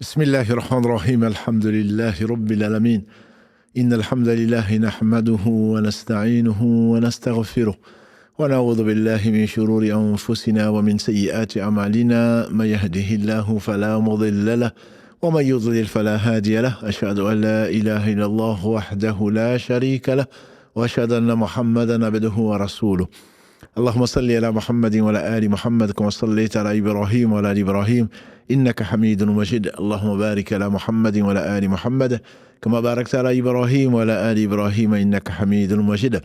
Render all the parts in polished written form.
بسم الله الرحمن الرحيم الحمد لله رب العالمين إن الحمد لله نحمده ونستعينه ونستغفره ونعوذ بالله من شرور أنفسنا ومن سيئات أعمالنا من يهده الله فلا مضل له ومن يضلل فلا هادي له أشهد أن لا إله إلا الله وحده لا شريك له وأشهد أن محمدا عبده ورسوله اللهم صل على محمد وعلى آل محمد كما صليت على إبراهيم وعلى آل إبراهيم إنك حميد مجيد اللهم بارك على محمد وعلى آل محمد كما باركت على إبراهيم وعلى آل إبراهيم إنك حميد مجيد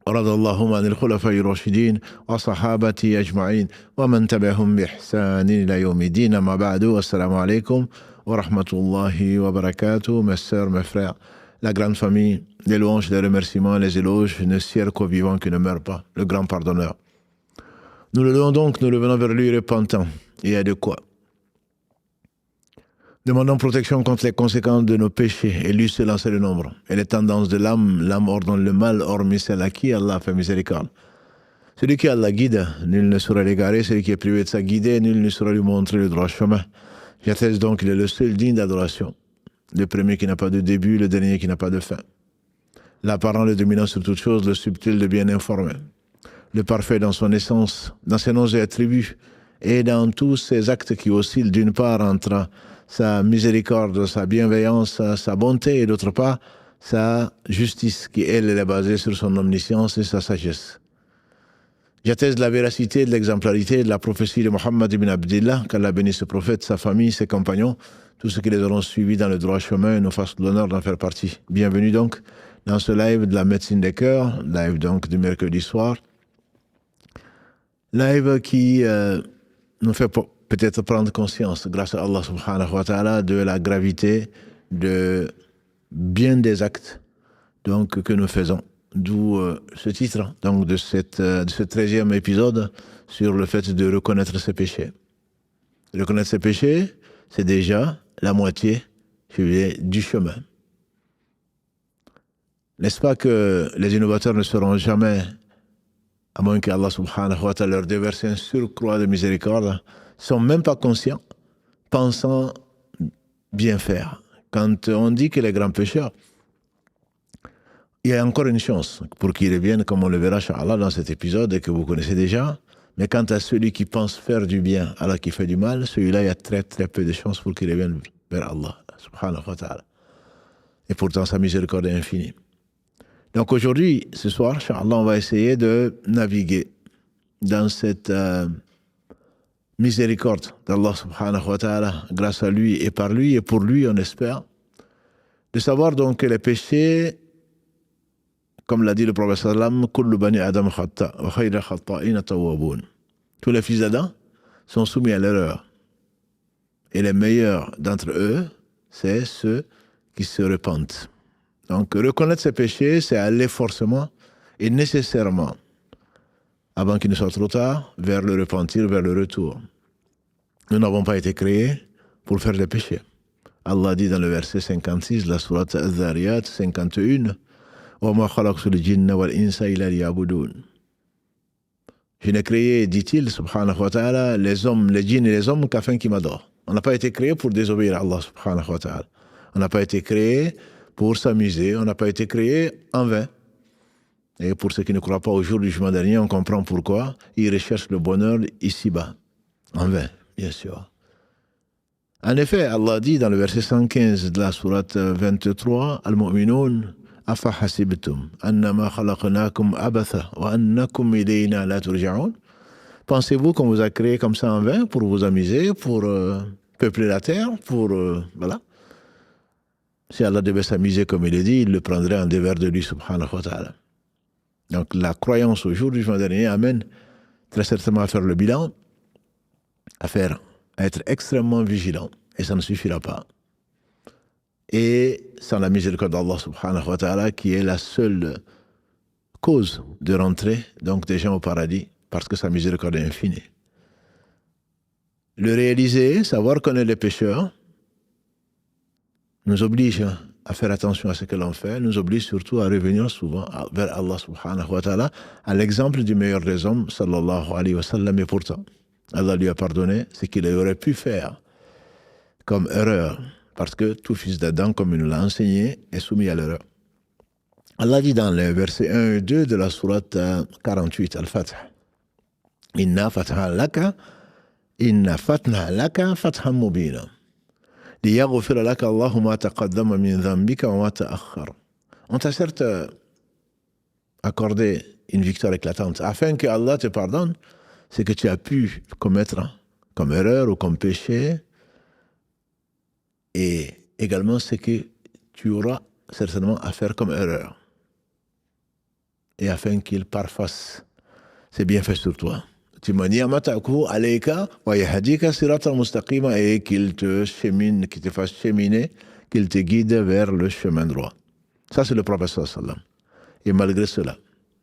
ورضى اللهم عن الخلفاء الراشدين وصحابته أجمعين ومن تبعهم بإحسان إلى يوم الدين أما بعد السلام عليكم ورحمة الله وبركاته mes sœurs, mes frères, la grande famille, les louanges, les remerciements, les éloges ne cessent qu'au vivant qui ne meurt pas, le grand pardonneur. Nous le louons donc, nous le venons vers lui repentant et à de quoi. Demandons protection contre les conséquences de nos péchés et lui seul en sait le nombre. Et les tendances de l'âme, l'âme ordonne le mal, hormis celle à qui Allah fait miséricorde. Celui qui Allah guide, nul ne saura l'égarer, celui qui est privé de sa guidée, nul ne saura lui montrer le droit chemin. J'atteste donc qu'il est le seul digne d'adoration. Le premier qui n'a pas de début, le dernier qui n'a pas de fin. L'apparent, le dominant sur toute chose, le subtil, le bien informé. Le parfait dans son essence, dans ses noms et attributs, et dans tous ses actes qui oscillent d'une part entre sa miséricorde, sa bienveillance, sa bonté, et d'autre part, sa justice, qui elle est basée sur son omniscience et sa sagesse. J'atteste de la véracité, de l'exemplarité de la prophétie de Mohammed ibn Abdillah, qu'Allah bénisse ce prophète, sa famille, ses compagnons, tous ceux qui les auront suivis dans le droit chemin et nous fassent l'honneur d'en faire partie. Bienvenue donc dans ce live de la médecine des cœurs, live donc du mercredi soir. Live qui nous fait peut-être prendre conscience, grâce à Allah subhanahu wa ta'ala, de la gravité de bien des actes donc, que nous faisons. D'où ce titre donc, de ce 13e épisode sur le fait de reconnaître ses péchés. Reconnaître ses péchés, c'est déjà la moitié du chemin. N'est-ce pas que les innovateurs ne seront jamais, à moins qu'Allah subhanahu wa ta'ala leur déverse un surcroît de miséricorde, ne sont même pas conscients, pensant bien faire. Quand on dit que les grands pécheurs, il y a encore une chance pour qu'ils reviennent, comme on le verra, Inch'Allah, dans cet épisode et que vous connaissez déjà. Mais quant à celui qui pense faire du bien, Allah qui fait du mal, celui-là, il y a très très peu de chances pour qu'il revienne vers Allah, subhanahu wa ta'ala. Et pourtant, sa miséricorde est infinie. Donc aujourd'hui, ce soir, Inch'Allah, on va essayer de naviguer dans cette miséricorde d'Allah subhanahu wa ta'ala, grâce à lui et par lui et pour lui, on espère, de savoir donc que les péchés, comme l'a dit le prophète sallam, kullu bani adam khata wa khayra khata'in tawwabun. Tous les fils d'Adam sont soumis à l'erreur. Et les meilleurs d'entre eux, c'est ceux qui se repentent. Donc, reconnaître ses péchés, c'est aller forcément et nécessairement, avant qu'il ne soit trop tard, vers le repentir, vers le retour. Nous n'avons pas été créés pour faire des péchés. Allah dit dans le verset 56, la sourate Az-Zariyat 51, وَمَا خَلَقْتُ الْجِنَّ وَالْإِنسَ إِلَّا لِيَعْبُدُونَ. Je n'ai créé, dit-il, subhanahu wa ta'ala, les hommes, les djinns et les hommes qu'afin qu'ils m'adorent. On n'a pas été créé pour désobéir à Allah subhanahu wa ta'ala. On n'a pas été créé pour s'amuser, on n'a pas été créé en vain. Et pour ceux qui ne croient pas au jour du jugement dernier, on comprend pourquoi ils recherchent le bonheur ici-bas. En vain, bien sûr. En effet, Allah dit dans le verset 115 de la sourate 23, Al-Mu'minun, Afa hasibtum, annama khalaqnakum abatha, wa annakum ilayna la turja'un. Pensez-vous qu'on vous a créé comme ça en vain pour vous amuser, pour peupler la terre, pour voilà. Si Allah devait s'amuser comme il est dit, il le prendrait en dévers de lui, subhanahu wa ta'ala. Donc la croyance au jour du jugement dernier amène très certainement à faire le bilan, à être extrêmement vigilant, et ça ne suffira pas. Et sans la miséricorde d'Allah subhanahu wa ta'ala, qui est la seule cause de rentrer donc des gens au paradis, parce que sa miséricorde est infinie. Le réaliser, savoir qu'on est les pécheurs, nous oblige à faire attention à ce que l'on fait, nous oblige surtout à revenir souvent vers Allah subhanahu wa ta'ala, à l'exemple du meilleur des hommes, sallallahu alayhi wa sallam, et pourtant, Allah lui a pardonné ce qu'il aurait pu faire comme erreur, parce que tout fils d'Adam, comme il nous l'a enseigné, est soumis à l'erreur. Allah dit dans les versets 1 et 2 de la sourate 48, Al-Fath, Inna fatna laka fathan mubina. ليغفر لك الله ما تقدم من ذنبك وما تأخر. On t'a certes accordé une victoire éclatante afin que Allah te pardonne ce que tu as pu commettre comme erreur ou comme péché, et également ce que tu auras certainement à faire comme erreur, et afin qu'il parfasse ses bienfaits sur toi. Et qu'il te chemine, qu'il te fasse cheminer, qu'il te guide vers le chemin droit. Ça, c'est le prophète sallam. Et malgré cela,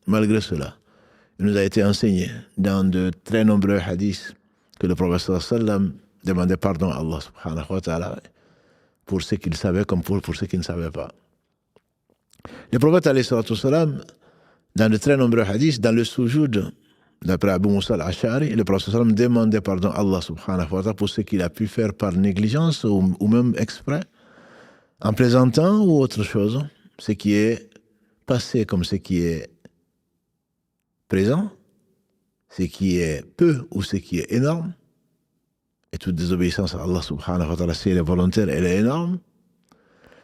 il nous a été enseigné dans de très nombreux hadiths que le prophète sallam demandait pardon à Allah subhanahu wa ta'ala pour ce qu'il savait comme pour ce qu'il ne savait pas. Le prophète alayhi salatu wassalam, dans de très nombreux hadiths, dans le sujoud, d'après Abu Musa al-Ash'ari, le prophète sallam demandait pardon à Allah subhanahu wa ta'ala pour ce qu'il a pu faire par négligence ou même exprès, en plaisantant ou autre chose, ce qui est passé comme ce qui est présent, ce qui est peu ou ce qui est énorme, et toute désobéissance à Allah subhanahu wa ta'ala, si elle est volontaire, elle est énorme,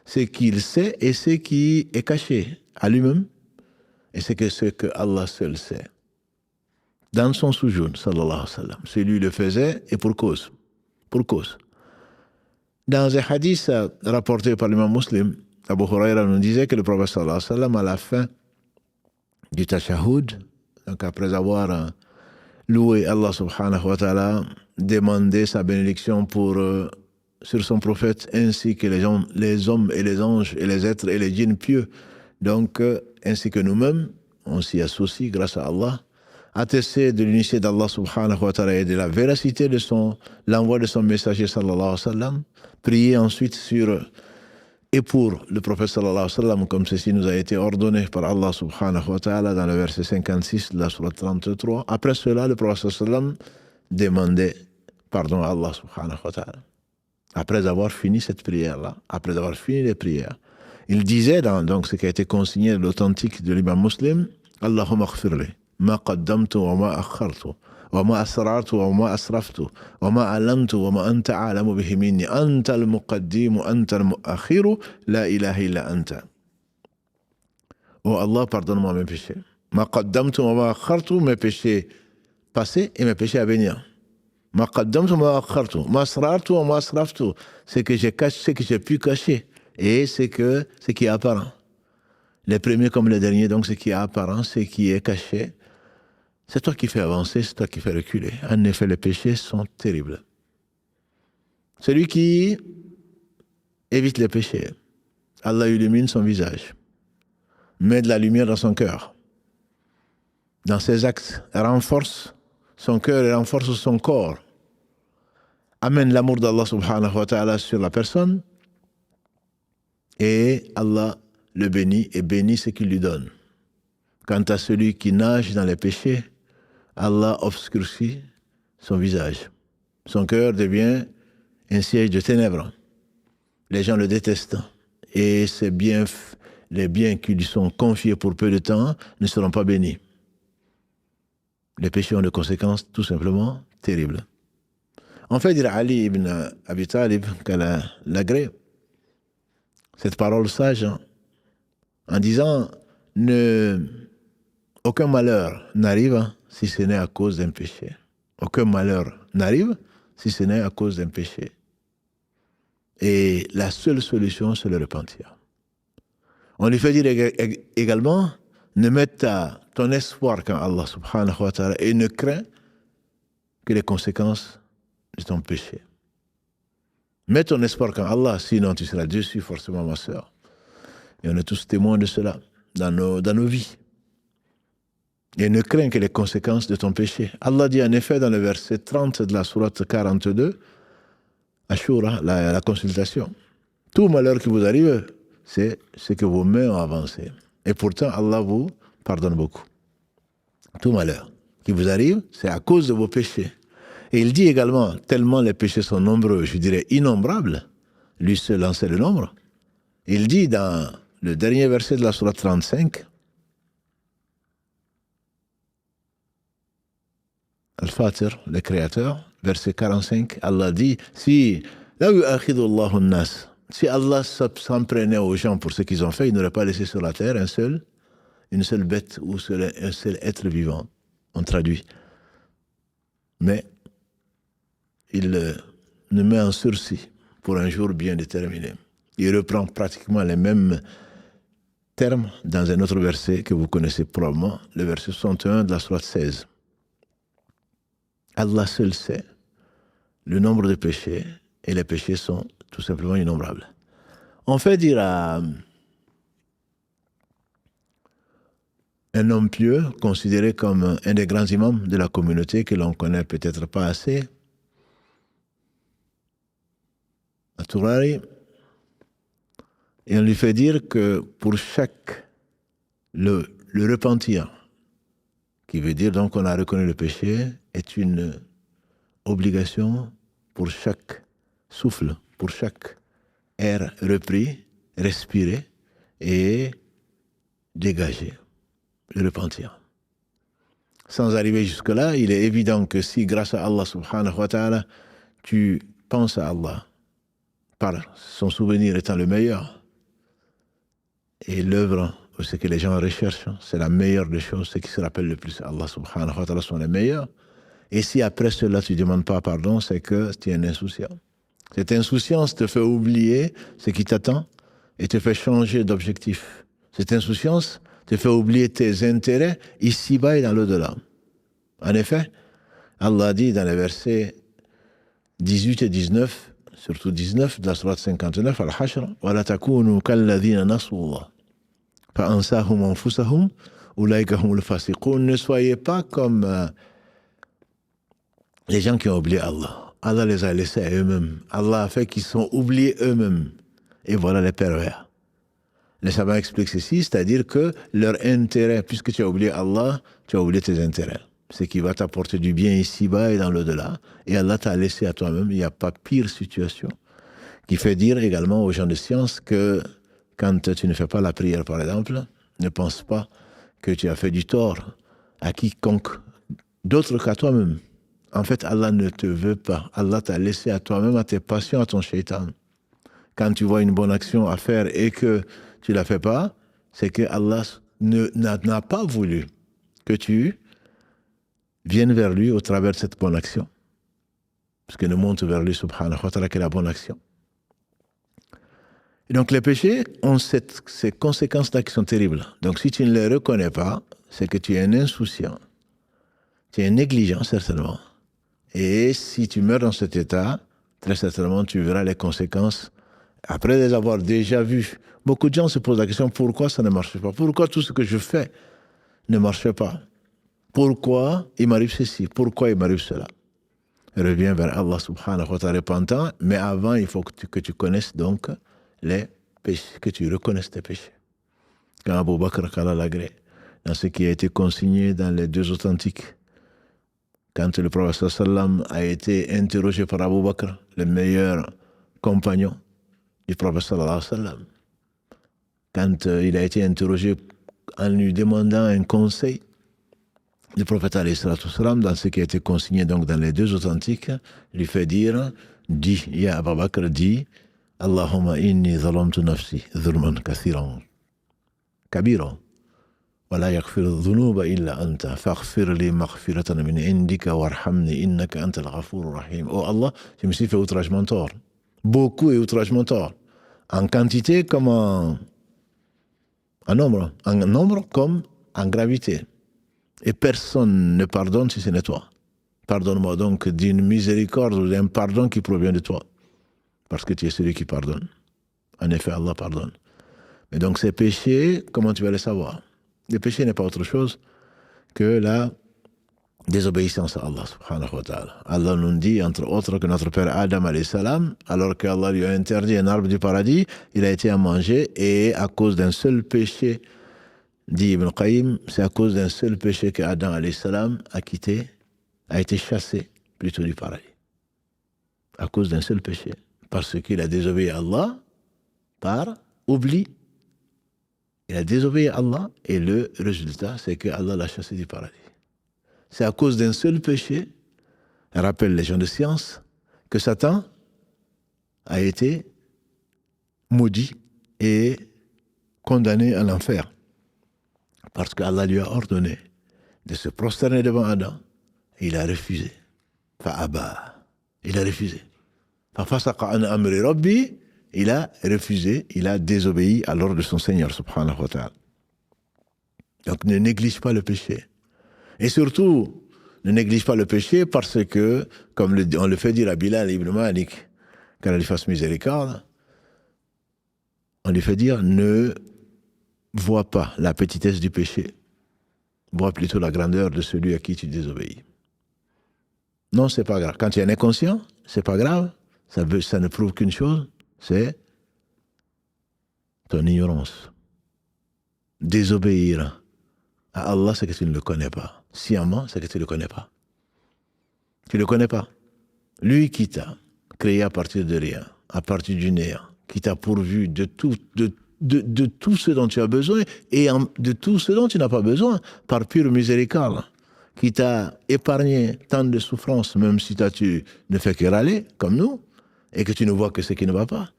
ce qu'il sait et ce qui est caché à lui-même, et ce que Allah seul sait. Dans son sujoud, sallallahu alayhi wa sallam, celui le faisait et pour cause. Dans un hadith rapporté par l'imam Muslim, Abu Huraira nous disait que le prophète sallallahu alayhi wa sallam, à la fin du tashahhud, donc après avoir loué Allah subhanahu wa ta'ala, demandé sa bénédiction sur son prophète, ainsi que les hommes et les anges et les êtres et les djinns pieux, donc ainsi que nous-mêmes, on s'y associe grâce à Allah, attester de l'unicité d'Allah subhanahu wa ta'ala et de la véracité de l'envoi de son messager sallallahu alayhi wa sallam, prier ensuite sur et pour le prophète sallallahu alayhi wa sallam, comme ceci nous a été ordonné par Allah subhanahu wa ta'ala dans le verset 56 de la sourate 33. Après cela, le prophète sallallahu alayhi wa sallam demandait pardon à Allah subhanahu wa ta'ala. Après avoir fini cette prière-là, après avoir fini les prières, il disait dans donc, ce qui a été consigné de l'authentique de l'imam Muslim, Allahumma aghfirli ma qaddamtu wa ma akhartu wa ma asrartu wa ma asraftu wa ma alantu wa ma anta a'lamu bihi minni anta al-muqaddimu anta al-mu'akhiru la ilaha illa anta. Oh Allah, pardonne-moi mes péchés. Ma qaddamtu wa ma akhartu, mes péchés passés et mes péchés à venir. Ma qaddamtu wa ma akhartu, ma asrartu wa ma asraftu, ce que j'ai caché, ce que j'ai pu cacher, et ce qui est apparent. Les premiers comme les derniers, donc ce qui est apparent, ce qui est caché, c'est toi qui fais avancer, c'est toi qui fais reculer. En effet, les péchés sont terribles. Celui qui évite les péchés, Allah illumine son visage, met de la lumière dans son cœur, dans ses actes, renforce son cœur et renforce son corps, amène l'amour d'Allah subhanahu wa ta'ala sur la personne, et Allah le bénit et bénit ce qu'il lui donne. Quant à celui qui nage dans les péchés, Allah obscurcit son visage. Son cœur devient un siège de ténèbres. Les gens le détestent. Et les biens qui lui sont confiés pour peu de temps ne seront pas bénis. Les péchés ont des conséquences tout simplement terribles. On fait dire à Ali ibn Abi Talib qu'elle l'agrée cette parole sage en disant aucun malheur n'arrive si ce n'est à cause d'un péché. Aucun malheur n'arrive si ce n'est à cause d'un péché. Et la seule solution, c'est le repentir. On lui fait dire également, ne mette ton espoir qu'en Allah subhanahu wa ta'ala et ne crains que les conséquences de ton péché. Mets ton espoir qu'en Allah, sinon tu seras déçu forcément, ma sœur. Et on est tous témoins de cela dans nos vies. Et ne crains que les conséquences de ton péché. Allah dit en effet dans le verset 30 de la sourate 42, Ashura, la consultation, tout malheur qui vous arrive, c'est ce que vos mains ont avancé. Et pourtant, Allah vous pardonne beaucoup. Tout malheur qui vous arrive, c'est à cause de vos péchés. Et il dit également, tellement les péchés sont nombreux, je dirais innombrables, lui seul en sait le nombre. Il dit dans le dernier verset de la sourate 35, Al-Fatir, le Créateur, verset 45, Allah dit, si Allah s'en prenait aux gens pour ce qu'ils ont fait, il n'aurait pas laissé sur la terre une seule bête ou un seul être vivant. On traduit. Mais il nous met en sursis pour un jour bien déterminé. Il reprend pratiquement les mêmes termes dans un autre verset que vous connaissez probablement, le verset 61 de la sourate 16. Allah seul sait le nombre de péchés, et les péchés sont tout simplement innombrables. On fait dire à un homme pieux, considéré comme un des grands imams de la communauté, que l'on connaît peut-être pas assez, à Tourari, et on lui fait dire que pour chaque le repentir, qui veut dire donc qu'on a reconnu le péché, est une obligation pour chaque souffle, pour chaque air repris, respiré et dégagé, le repentir. Sans arriver jusque-là, il est évident que si grâce à Allah subhanahu wa ta'ala, tu penses à Allah, par son souvenir étant le meilleur, et l'œuvre, ce que les gens recherchent, c'est la meilleure des choses, ce qui se rappelle le plus à Allah subhanahu wa ta'ala sont les meilleurs. Et si après cela tu ne demandes pas pardon, c'est que tu es un insouciant. Cette insouciance te fait oublier ce qui t'attend et te fait changer d'objectif. Cette insouciance te fait oublier tes intérêts ici-bas et dans l'au-delà. En effet, Allah dit dans les versets 18 et 19, surtout 19 de la sourate 59, Al-Hashr, وَلَا تَكُونُوا كَالَّذِينَ نَسُوا اللَّهَ فَأَنْسَاهُمْ أَنفُسَهُمْ أُولَئِكَ هُمُ الْفَاسِقُونَ. Ne soyez pas comme les gens qui ont oublié Allah. Allah les a laissés à eux-mêmes. Allah a fait qu'ils sont oubliés eux-mêmes. Et voilà les pervers. Les savants expliquent ceci, c'est-à-dire que leur intérêt, puisque tu as oublié Allah, tu as oublié tes intérêts. Ce qui va t'apporter du bien ici-bas et dans l'au-delà. Et Allah t'a laissé à toi-même. Il n'y a pas pire situation. Qui fait dire également aux gens de science que quand tu ne fais pas la prière, par exemple, ne pense pas que tu as fait du tort à quiconque d'autre qu'à toi-même. En fait, Allah ne te veut pas. Allah t'a laissé à toi-même, à tes passions, à ton shaitan. Quand tu vois une bonne action à faire et que tu ne la fais pas, c'est que Allah n'a pas voulu que tu viennes vers lui au travers de cette bonne action. Parce qu'il nous montre vers lui, subhanahu wa ta'ala, que la bonne action. Et donc les péchés ont ces conséquences-là qui sont terribles. Donc si tu ne les reconnais pas, c'est que tu es un insouciant. Tu es un négligent, certainement. Et si tu meurs dans cet état, très certainement, tu verras les conséquences. Après les avoir déjà vues, beaucoup de gens se posent la question, pourquoi ça ne marche pas? Pourquoi tout ce que je fais ne marche pas? Pourquoi il m'arrive ceci? Pourquoi il m'arrive cela? Reviens vers Allah subhanahu wa ta'ala repentant, mais avant, il faut que tu connaisses donc les péchés, que tu reconnaisses tes péchés. Quand Abu Bakr qu'Allah l'agrée, dans ce qui a été consigné dans les deux authentiques, quand le prophète sallam a été interrogé par Abu Bakr, le meilleur compagnon du prophète sallam, quand il a été interrogé en lui demandant un conseil, le prophète sallam, dans ce qui a été consigné donc dans les deux authentiques, lui fait dire, dit, ya Abu Bakr, dit, Allahumma inni zalamtu nafsi dhulman kathiran kabiran. ولا يغفر الذنوب إلا أنت فاغفر لي مغفرة من عندك وارحمني إنك أنت الغفور الرحيم. Oh Allah, je me suis fait outragement tort. Beaucoup et outragement tort. En quantité comme en nombre. En nombre comme en gravité. Et personne ne pardonne si ce n'est toi. Pardonne-moi donc d'une miséricorde ou d'un pardon qui provient de toi. Parce que tu es celui qui pardonne. En effet, Allah pardonne. Mais donc ces péchés, comment tu vas les savoir? Le péché n'est pas autre chose que la désobéissance à Allah subhanahu wa ta'ala. Allah nous dit, entre autres, que notre père Adam alayhi salam, alors qu'Allah lui a interdit un arbre du paradis, il a été à manger et à cause d'un seul péché, dit Ibn Qayyim, c'est à cause d'un seul péché que Adam alayhi salam a quitté, a été chassé, plutôt du paradis. À cause d'un seul péché. Parce qu'il a désobéi à Allah par oubli. Il a désobéi à Allah et le résultat, c'est que Allah l'a chassé du paradis. C'est à cause d'un seul péché, rappelle les gens de science, que Satan a été maudit et condamné à l'enfer. Parce qu'Allah lui a ordonné de se prosterner devant Adam et il a refusé. Fa'aba. Il a refusé. Fafasaqa an amri rabbi. Il a refusé, il a désobéi à l'ordre de son Seigneur, subhanahu wa ta'ala. Donc ne néglige pas le péché. Et surtout, ne néglige pas le péché parce que, comme on le fait dire à Bilal ibn Malik, qu'Allah lui fasse miséricorde, on lui fait dire, ne vois pas la petitesse du péché, vois plutôt la grandeur de celui à qui tu désobéis. Non, c'est pas grave. Quand tu es inconscient, c'est pas grave, ça ne prouve qu'une chose, c'est ton ignorance. Désobéir à Allah, c'est que tu ne le connais pas. Sciemment, c'est que tu ne le connais pas. Tu ne le connais pas. Lui qui t'a créé à partir de rien, à partir du néant, qui t'a pourvu de tout ce dont tu as besoin et de tout ce dont tu n'as pas besoin, par pure miséricorde, qui t'a épargné tant de souffrances, même si toi tu ne fais que râler, comme nous, et que tu ne vois que ce qui ne va pas.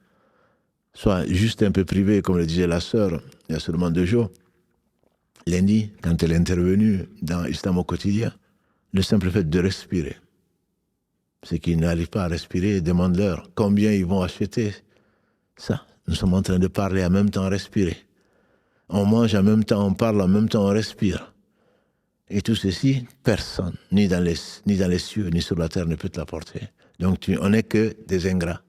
Sois juste un peu privé, comme le disait la sœur, il y a seulement 2 jours. Lundi, quand elle est intervenue dans Islam au quotidien, le simple fait de respirer. Ceux qui n'arrivent pas à respirer, demandent-leur combien ils vont acheter. Ça, nous sommes en train de parler en même temps, respirer. On mange en même temps, on parle en même temps, on respire. Et tout ceci, personne, ni dans les cieux, ni sur la terre, ne peut te l'apporter. Donc on n'est que des ingrats.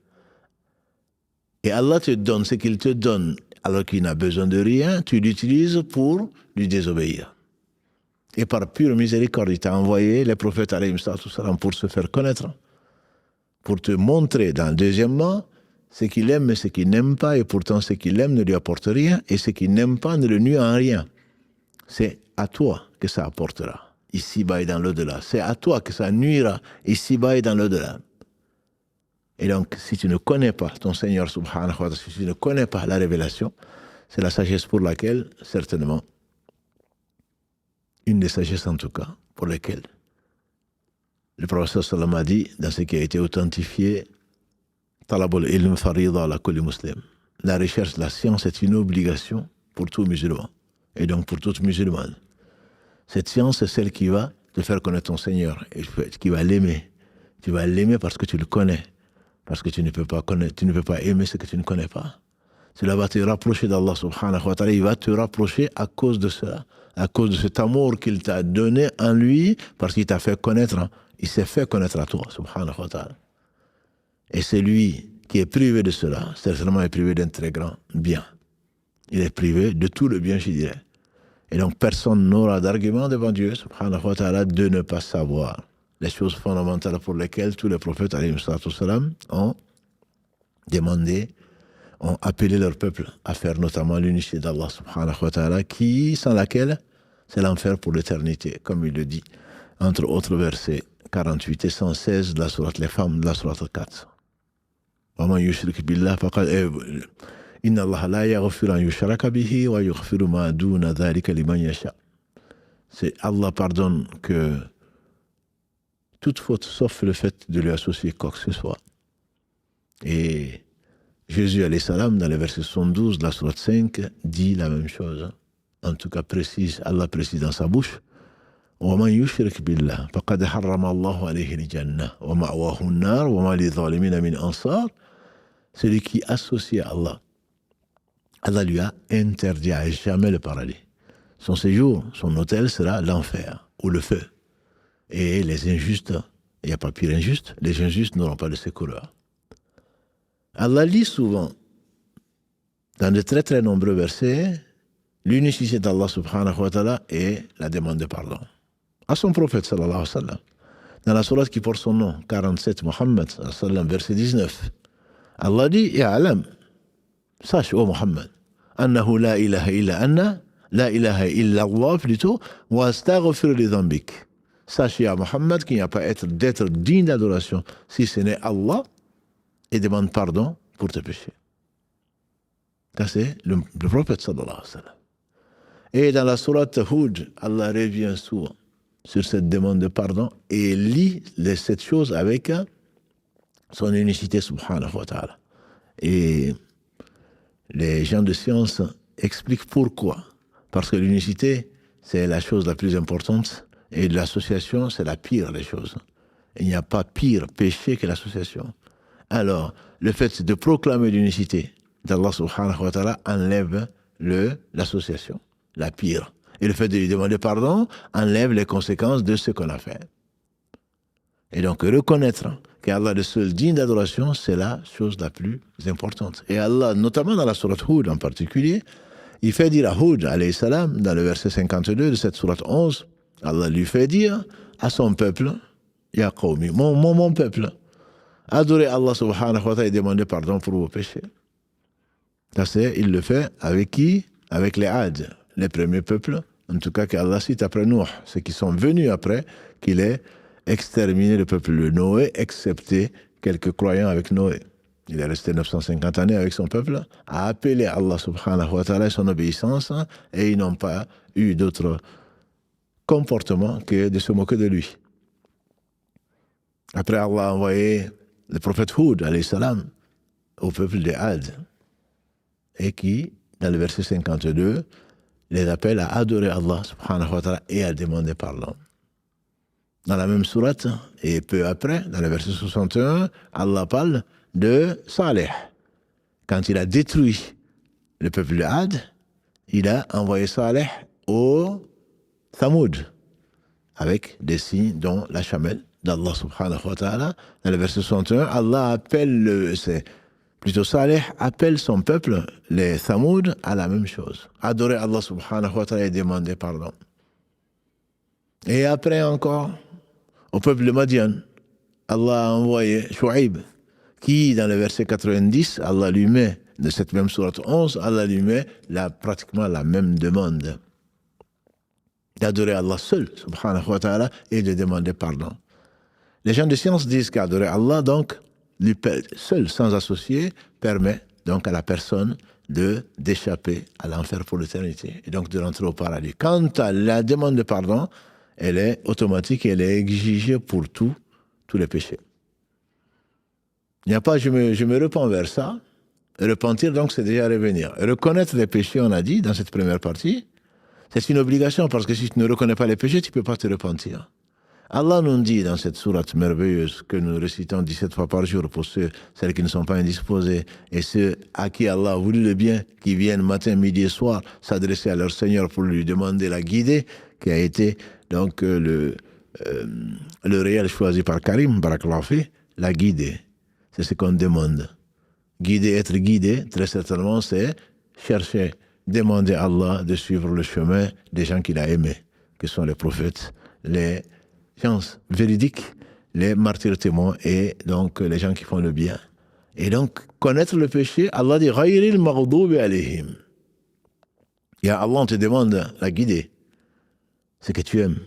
Et Allah te donne ce qu'il te donne, alors qu'il n'a besoin de rien, tu l'utilises pour lui désobéir. Et par pure miséricorde, il t'a envoyé les prophètes alayhim salam pour se faire connaître, pour te montrer, deuxièmement, ce qu'il aime et ce qu'il n'aime pas, et pourtant ce qu'il aime ne lui apporte rien, et ce qu'il n'aime pas ne le nuit en rien. C'est à toi que ça apportera, ici-bas et dans l'au-delà. C'est à toi que ça nuira, ici-bas et dans l'au-delà. Et donc, si tu ne connais pas ton Seigneur subhanahu wa ta'ala, si tu ne connais pas la révélation, c'est la sagesse pour laquelle, certainement, une des sagesses en tout cas, pour lesquelles le professeur sallam a dit, dans ce qui a été authentifié, Talabul ilm farida ala kulli muslim. La recherche de la science est une obligation pour tout musulman, et donc pour toute musulmane. Cette science, c'est celle qui va te faire connaître ton Seigneur, et qui va l'aimer. Tu vas l'aimer parce que tu le connais. Parce que tu ne peux pas connaître, tu ne peux pas aimer ce que tu ne connais pas. Cela va te rapprocher d'Allah subhanahu wa ta'ala. Il va te rapprocher à cause de cela. À cause de cet amour qu'il t'a donné en lui, parce qu'il t'a fait connaître. Il s'est fait connaître à toi, subhanahu wa ta'ala. Et c'est lui qui est privé de cela, certainement est privé d'un très grand bien. Il est privé de tout le bien, je dirais. Et donc personne n'aura d'argument devant Dieu, subhanahu wa ta'ala, de ne pas savoir les choses fondamentales pour lesquelles tous les prophètes alayhim salam ont demandé, ont appelé leur peuple à faire notamment l'unicité d'Allah subhanahu wa ta'ala, sans laquelle c'est l'enfer pour l'éternité, comme il le dit, entre autres versets 48 et 116 de la sourate Les Femmes, de la sourate 4. وَمَنْ يُشْرِكْ بِاللَّهِ فَقَدْ إِنَّ اللَّهَ لَا يَغْفِرُ أَنْ يُشْرَكَ بِهِ وَيَغْفِرُ مَا دُونَ ذَلِكَ لِمَنْ يَشَاءُ. C'est Allah pardonne que toute faute, sauf le fait de lui associer quoi que ce soit. Et Jésus, alayhi salam, dans le verset 72 de la sourate 5, dit la même chose. En tout cas, Allah précise dans sa bouche, وَمَنْ يُشْرِكْ بِاللَّهِ فَقَدْ حَرَّمَ اللَّهُ عَلَيْهِ الْجَنَّةَ وَمَأْوَاهُ النَّارُ وَمَا لِلظَّالِمِينَ مِنْ أَنصَارٍ. Celui qui associe à Allah, Allah lui a interdit à jamais le paradis. Son séjour, son hôtel sera l'enfer ou le feu. Et les injustes, il n'y a pas pire injuste, les injustes n'auront pas de secoureur. Allah lit souvent, dans de très très nombreux versets, l'unicité d'Allah subhanahu wa ta'ala et la demande de pardon. À son prophète sallallahu alayhi wa sallam, dans la sourate qui porte son nom, 47, Muhammad sallallahu alayhi wa sallam, verset 19, Allah dit, Ya'alam, sache, ô Muhammad, annahu la ilaha illa anna, la ilaha illa Allah plutôt, wa astaghfir li dhanbik. Sache, à Mohammed, qu'il n'y a pas d'être digne d'adoration si ce n'est Allah, et demande pardon pour tes péchés. Ça, c'est le prophète sallallahu alayhi wa sallam. Et dans la sourate Hud, Allah revient souvent sur cette demande de pardon et lie les 7 choses avec son unicité subhanahu wa ta'ala. Et les gens de science expliquent pourquoi. Parce que l'unicité, c'est la chose la plus importante et l'association, c'est la pire des choses. Il n'y a pas pire péché que l'association. Alors, le fait de proclamer l'unicité d'Allah subhanahu wa ta'ala enlève l'association, la pire. Et le fait de lui demander pardon enlève les conséquences de ce qu'on a fait. Et donc, reconnaître qu'Allah est le seul digne d'adoration, c'est la chose la plus importante. Et Allah, notamment dans la sourate Hud en particulier, il fait dire à Hud, alayhi salam, dans le verset 52 de cette sourate 11, Allah lui fait dire à son peuple, Ya qawmi, mon peuple, adorez Allah subhanahu wa ta'ala et demandez pardon pour vos péchés. Ça c'est, il le fait avec qui? Avec les Had, les premiers peuples, en tout cas qu'Allah cite après Nuh, ceux qui sont venus après, qu'il ait exterminé le peuple de Noé, excepté quelques croyants avec Noé. Il est resté 950 années avec son peuple, a appelé Allah subhanahu wa ta'ala et son obéissance, et ils n'ont pas eu d'autre comportement que de se moquer de lui. Après, Allah a envoyé le prophète Hud, alayhi salam, au peuple des Had, et qui, dans le verset 52, les appelle à adorer Allah subhanahu wa ta'ala et à demander pardon. Dans la même sourate, et peu après, dans le verset 61, Allah parle de Saleh. Quand il a détruit le peuple de Had, il a envoyé Saleh au Thamoud, avec des signes dont la chamelle d'Allah subhanahu wa ta'ala. Dans le verset 61, Allah appelle, plutôt Saleh appelle son peuple, les Thamoud, à la même chose. Adorer Allah subhanahu wa ta'ala et demander pardon. Et après encore, au peuple de Madian, Allah a envoyé Shu'aib, qui, dans le verset 90, Allah lui met, de cette même sourate 11, Allah lui met pratiquement la même demande. D'adorer Allah seul, subhanahu wa ta'ala, et de demander pardon. Les gens de science disent qu'adorer Allah, donc, seul, sans associé, permet donc à la personne d'échapper à l'enfer pour l'éternité, et donc de rentrer au paradis. Quant à la demande de pardon, elle est automatique et elle est exigée pour tous les péchés. Il n'y a pas, je me repens vers ça. Repentir, donc, c'est déjà revenir. Reconnaître les péchés, on a dit, dans cette première partie, c'est une obligation, parce que si tu ne reconnais pas les péchés, tu ne peux pas te repentir. Allah nous dit dans cette sourate merveilleuse que nous récitons 17 fois par jour pour celles qui ne sont pas indisposées et ceux à qui Allah a voulu le bien, qui viennent matin, midi et soir s'adresser à leur Seigneur pour lui demander la guidée, qui a été donc le réel choisi par Karim, barakallahu fi, la guidée. C'est ce qu'on demande. Guider, être guidé, très certainement, c'est chercher, demander à Allah de suivre le chemin des gens qu'il a aimés, qui sont les prophètes, les gens véridiques, les martyrs témoins et donc les gens qui font le bien. Et donc, connaître le péché, Allah dit « Ghayril maghdubi alayhim ». Ya Allah, on te demande la guider. Ce que tu aimes,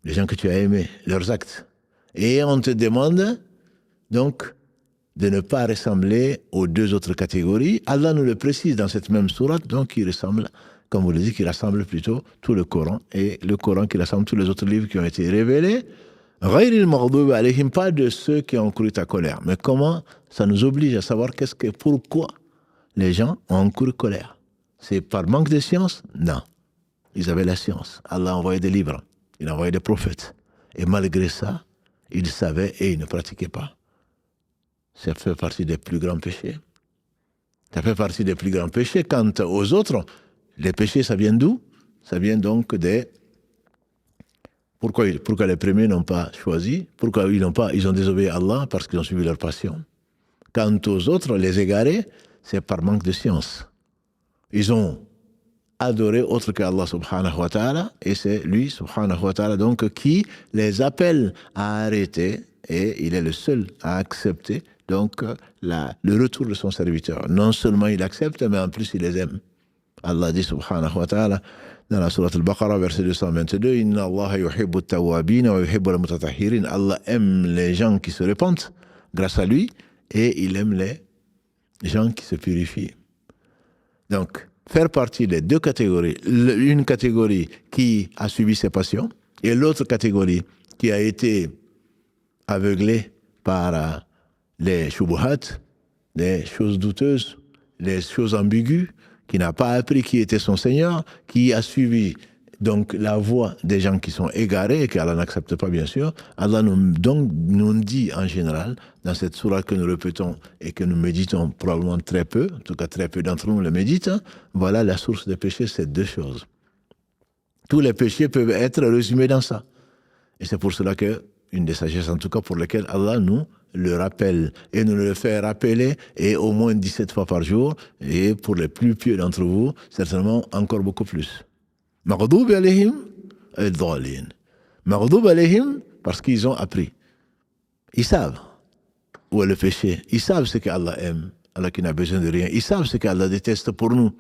les gens que tu as aimés, leurs actes. Et on te demande donc de ne pas ressembler aux 2 autres catégories. Allah nous le précise dans cette même sourate, donc il ressemble, comme vous le dites, qui rassemble plutôt tout le Coran, et le Coran qui rassemble tous les autres livres qui ont été révélés. Ghayril maghdubi alayhim, pas de ceux qui ont couru ta colère. Mais comment ça nous oblige à savoir pourquoi les gens ont couru colère? C'est par manque de science? Non. Ils avaient la science. Allah a envoyé des livres, il a envoyé des prophètes. Et malgré ça, ils savaient et ils ne pratiquaient pas. Ça fait partie des plus grands péchés. Ça fait partie des plus grands péchés. Quant aux autres, les péchés, ça vient d'où? Ça vient donc des... Pourquoi les premiers n'ont pas choisi? Pourquoi ils ont désobéi à Allah? Parce qu'ils ont suivi leur passion. Quant aux autres, les égarés, c'est par manque de science. Ils ont adoré autre qu'Allah subhanahu wa ta'ala, et c'est lui subhanahu wa ta'ala donc qui les appelle à arrêter, et il est le seul à accepter donc le retour de son serviteur. Non seulement il accepte, mais en plus il les aime. Allah dit subhanahu wa ta'ala dans la sourate Al-Baqarah, verset 222, Inna Allah yuhibbu at-tawwabin wa yuhibbu al-mutatahhirin. Allah aime les gens qui se repentent grâce à lui et il aime les gens qui se purifient. Donc, faire partie des deux catégories, une catégorie qui a subi ses passions et l'autre catégorie qui a été aveuglée par les shubuhat, les choses douteuses, les choses ambiguës, qui n'a pas appris qui était son Seigneur, qui a suivi donc la voie des gens qui sont égarés et qu'Allah n'accepte pas bien sûr. Allah nous dit en général, dans cette sourate que nous répétons et que nous méditons probablement très peu, en tout cas très peu d'entre nous le méditent, voilà la source des péchés, c'est deux choses. Tous les péchés peuvent être résumés dans ça. Et c'est pour cela que, une des sagesses en tout cas pour lesquelles Allah nous le rappelle et nous le fait rappeler et au moins 17 fois par jour et pour les plus pieux d'entre vous, certainement encore beaucoup plus. Maghdoub alayhim ad-dhalin. Maghdoub alayhim parce qu'ils ont appris. Ils savent où est le péché. Ils savent ce qu'Allah aime. Allah qui n'a besoin de rien. Ils savent ce qu'Allah déteste pour nous.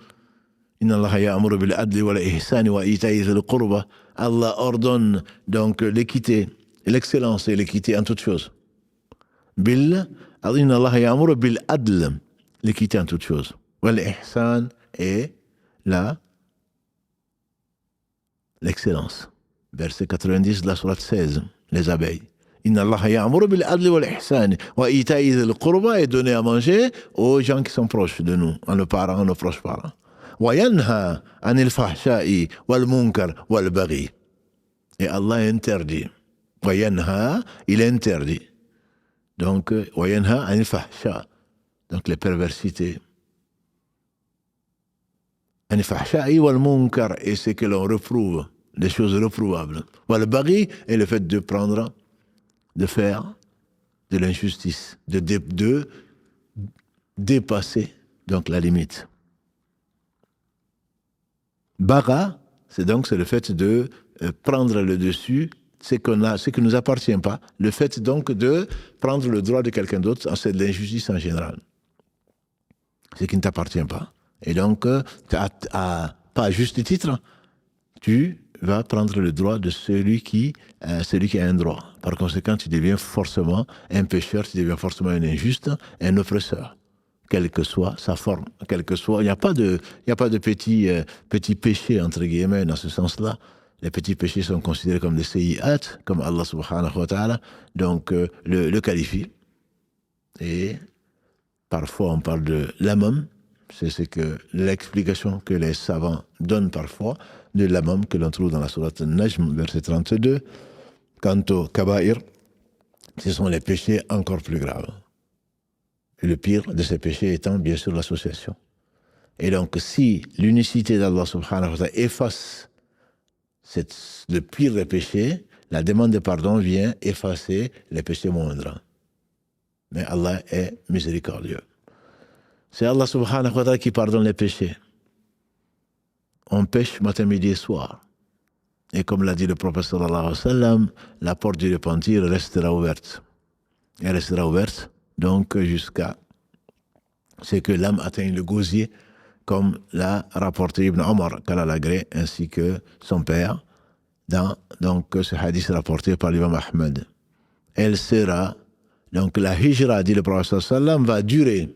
Inna Allah ya'muru bil adli wal ihsani wa ita'i dhil qurba. Allah ordonne donc l'équité, l'excellence et l'équité en toutes choses. Inna Allah ya'muru bil adl, l'équité en toutes choses. Wal ihsan et l'excellence. Verset 90 de la sourate 16, les abeilles. Inna Allah ya'muru bil adli wal ihsan wa ita'i dhil qurba, et donner à manger aux gens qui sont proches de nous, à nos parents, à nos proches parents. Wa yanha anil fahsha'i wal munkar wal baghi. Et Allah interdit. Wa yanha, il interdit. Donc, wa yanha anil fahsha. Donc, les perversités. Anil fahsha'i wal munkar, et c'est que l'on reprouve, des choses reprouvables. Wal baghi, et le fait de prendre, de faire de l'injustice, de dépasser donc la limite. Bara, c'est le fait de prendre le dessus, ce qui ne nous appartient pas, le fait donc de prendre le droit de quelqu'un d'autre, c'est de l'injustice en général. Ce qui ne t'appartient pas. Et donc, pas à juste titre, tu vas prendre le droit de celui qui a un droit. Par conséquent, tu deviens forcément un pécheur, tu deviens forcément un injuste, un oppresseur. Quelle que soit sa forme, quelle que soit, il n'y a pas de petits péchés, entre guillemets, dans ce sens-là. Les petits péchés sont considérés comme des sayyi'at, comme Allah subhanahu wa ta'ala, donc le qualifie. Et parfois on parle de l'amam, c'est que l'explication que les savants donnent parfois de l'amam que l'on trouve dans la sourate Najm, verset 32. Quant au kaba'ir, ce sont les péchés encore plus graves. Et le pire de ces péchés étant bien sûr l'association. Et donc si l'unicité d'Allah subhanahu wa ta'ala efface le pire des péchés, la demande de pardon vient effacer les péchés moindres. Mais Allah est miséricordieux. C'est Allah subhanahu wa ta'ala qui pardonne les péchés. On pêche matin, midi et soir. Et comme l'a dit le prophète sallallahu alayhi wa sallam, la porte du repentir restera ouverte. Elle restera ouverte donc jusqu'à ce que l'âme atteigne le gosier, comme l'a rapporté Ibn Omar, qu'Allah l'agrée, ainsi que son père, dans donc ce hadith rapporté par l'imam Ahmed. Elle sera, donc la hijra, dit le prophète sallam, va durer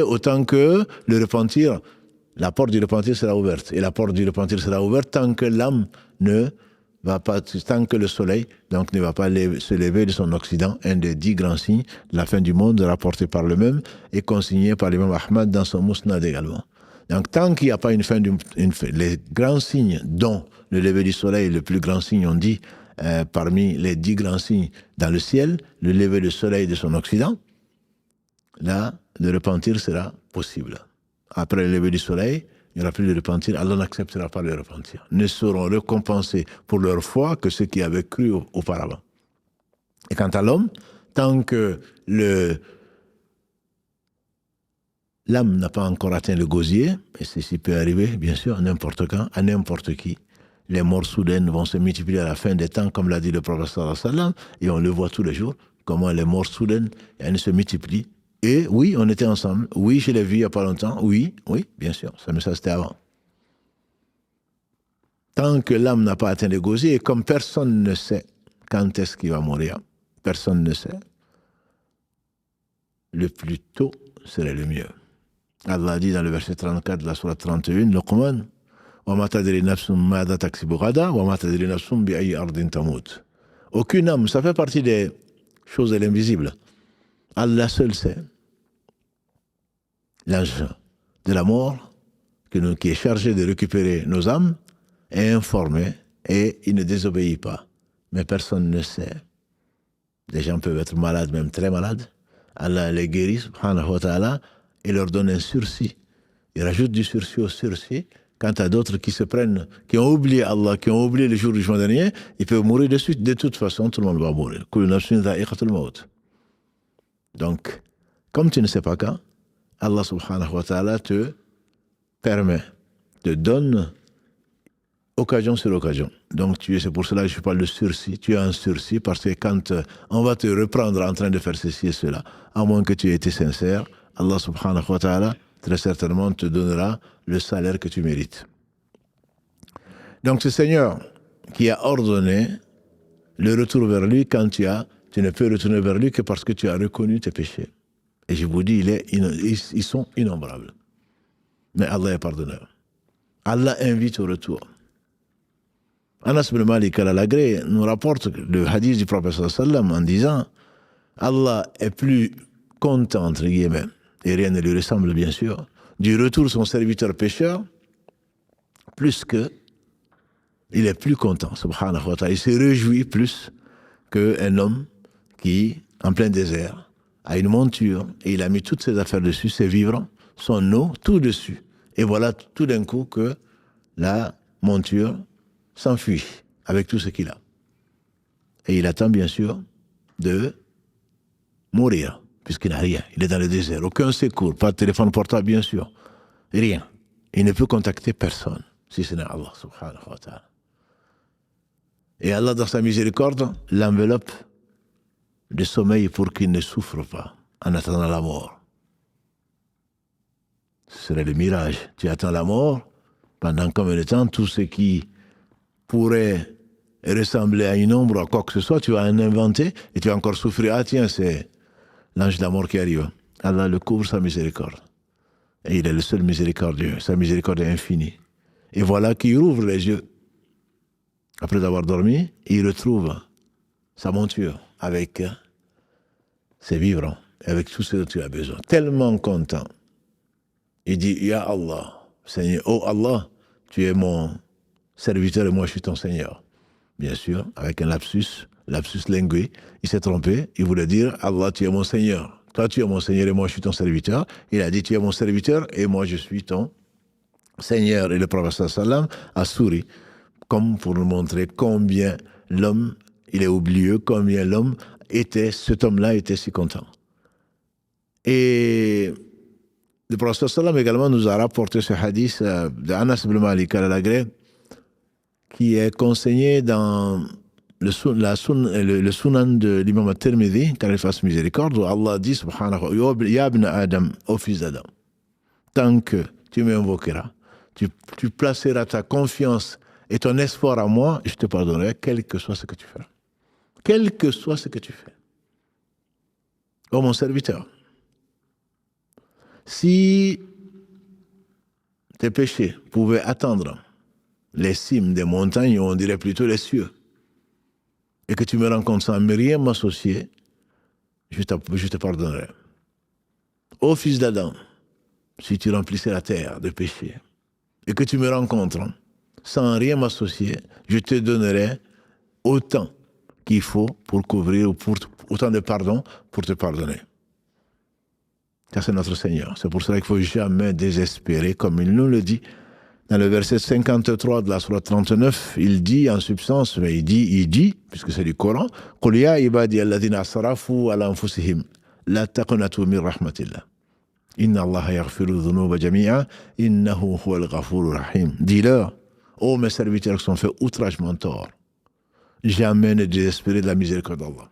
autant que le repentir, la porte du repentir sera ouverte. Et la porte du repentir sera ouverte tant que l'âme ne va pas, tant que le soleil donc ne va pas se lever de son occident, un des 10 grands signes de la fin du monde, rapporté par le même et consigné par l'imam Ahmad dans son Musnad également. Donc tant qu'il n'y a pas une fin, les grands signes, dont le lever du soleil, le plus grand signe, on dit, parmi les 10 grands signes dans le ciel, le lever du soleil de son occident, là, le repentir sera possible. Après le lever du soleil, il n'y aura plus de repentir, Allah n'acceptera pas le repentir. Ne seront récompensés pour leur foi que ceux qui avaient cru auparavant. Et quant à l'homme, tant que l'âme n'a pas encore atteint le gosier, et ceci peut arriver, bien sûr, n'importe quand, à n'importe qui, les morts soudaines vont se multiplier à la fin des temps, comme l'a dit le prophète sallallahu alayhi wa sallam, et on le voit tous les jours, comment les morts soudaines, elles se multiplient Et oui, on était ensemble. Oui, je l'ai vu il n'y a pas longtemps. Oui, bien sûr. Mais ça, c'était avant. Tant que l'âme n'a pas atteint le gosier, et comme personne ne sait quand est-ce qu'il va mourir, personne ne sait, le plus tôt serait le mieux. Allah dit dans le verset 34 de la sourate 31, Luqman, وَمَا تَدْرِي نَفْسٌ مَاذَا تَكْسِبُ غَدًا وَمَا تَدْرِي نَفْسٌ بِأَيِّ أَرْضٍ تَمُوتُ. Aucune âme, ça fait partie des choses de l'invisible. Allah seul sait. L'ange de la mort, qui est chargé de récupérer nos âmes, est informé et il ne désobéit pas. Mais personne ne sait. Des gens peuvent être malades, même très malades. Allah les guérit, subhanahu wa ta'ala, et leur donne un sursis. Il rajoute du sursis au sursis. Quant à d'autres qui se prennent, qui ont oublié Allah, qui ont oublié le jour du jour dernier, ils peuvent mourir de suite. De toute façon, tout le monde va mourir. Donc, comme tu ne sais pas quand, Allah subhanahu wa ta'ala te permet, te donne occasion sur occasion. Donc, c'est pour cela que je parle de sursis. Tu as un sursis parce que quand on va te reprendre en train de faire ceci et cela, à moins que tu aies été sincère, Allah subhanahu wa ta'ala très certainement te donnera le salaire que tu mérites. Donc, ce Seigneur qui a ordonné le retour vers lui quand tu ne peux retourner vers lui que parce que tu as reconnu tes péchés. Et je vous dis, ils sont innombrables. Mais Allah est pardonneur. Allah invite au retour. Anas ibn Malik al-Alagré nous rapporte le hadith du prophète sallam en disant Allah est plus content, entre guillemets, et rien ne lui ressemble bien sûr, du retour de son serviteur pécheur, plus que il est plus content, subhanahu wa ta'ala. Il se réjouit plus qu'un homme qui, en plein désert, a une monture et il a mis toutes ses affaires dessus, ses vivres, son eau, tout dessus. Et voilà tout d'un coup que la monture s'enfuit avec tout ce qu'il a. Et il attend bien sûr de mourir, puisqu'il n'a rien. Il est dans le désert, aucun secours, pas de téléphone portable bien sûr, rien. Il ne peut contacter personne, si ce n'est Allah subhanahu wa ta'ala. Et Allah, dans sa miséricorde, l'enveloppe de sommeil pour qu'il ne souffre pas en attendant la mort. Ce serait le mirage. Tu attends la mort, pendant combien de temps, tout ce qui pourrait ressembler à une ombre, à quoi que ce soit, tu vas en inventer et tu vas encore souffrir. Ah tiens, c'est l'ange de la mort qui arrive. Allah le couvre sa miséricorde. Et il est le seul miséricordieux. Sa miséricorde est infinie. Et voilà qu'il rouvre les yeux. Après avoir dormi, il retrouve sa monture avec ses vivres, avec tout ce dont il a besoin. Tellement content. Il dit, Ya Allah, Seigneur, oh Allah, tu es mon serviteur et moi je suis ton Seigneur. Bien sûr, avec un lapsus lingué, il s'est trompé, il voulait dire, Allah, tu es mon Seigneur. Toi, tu es mon Seigneur et moi je suis ton serviteur. Il a dit, tu es mon serviteur et moi je suis ton Seigneur. Et le prophète sallam a souri, comme pour nous montrer combien l'homme, il est oublieux, combien cet homme-là était si content. Et le prophète sallam également nous a rapporté ce hadith d'Anas ibn Malik al-Alagré qui est consigné dans le sunan de l'imam al-Tirmidhi, quand il fasse miséricorde, où Allah dit, subhanahu wa ta'ala, Ya ibn Adam, ô fils d'Adam, tant que tu m'invoqueras, tu placeras ta confiance et ton espoir à moi, je te pardonnerai, quel que soit ce que tu fais. Quel que soit ce que tu fais. Ô mon serviteur, si tes péchés pouvaient atteindre les cimes des montagnes, ou on dirait plutôt les cieux, et que tu me rencontres sans rien m'associer, je te pardonnerai. Ô fils d'Adam, si tu remplissais la terre de péchés, et que tu me rencontres sans rien m'associer, je te donnerai autant qu'il faut pour couvrir, autant de pardon pour te pardonner. Ça, c'est notre Seigneur. C'est pour cela qu'il ne faut jamais désespérer, comme il nous le dit. Dans le verset 53 de la sourate 39, il dit en substance, mais il dit, puisque c'est du Coran, قُلْ يَا عِبَادِيَ الَّذِينَ أَسْرَفُوا عَلَى أَنفُسِهِمْ لَا تَقْنَطُوا مِنْ رَحْمَةِ اللَّهِ إِنَّ اللَّهَ يَغْفِرُ الذُّنُوبَ جَمِيعًا إِنَّهُ هُوَ الْغَفُورُ الرَّحِيمُ. Dis-leur, ô mes serviteurs qui sont faits outragement tort, jamais ne désespérez de la miséricorde d'Allah.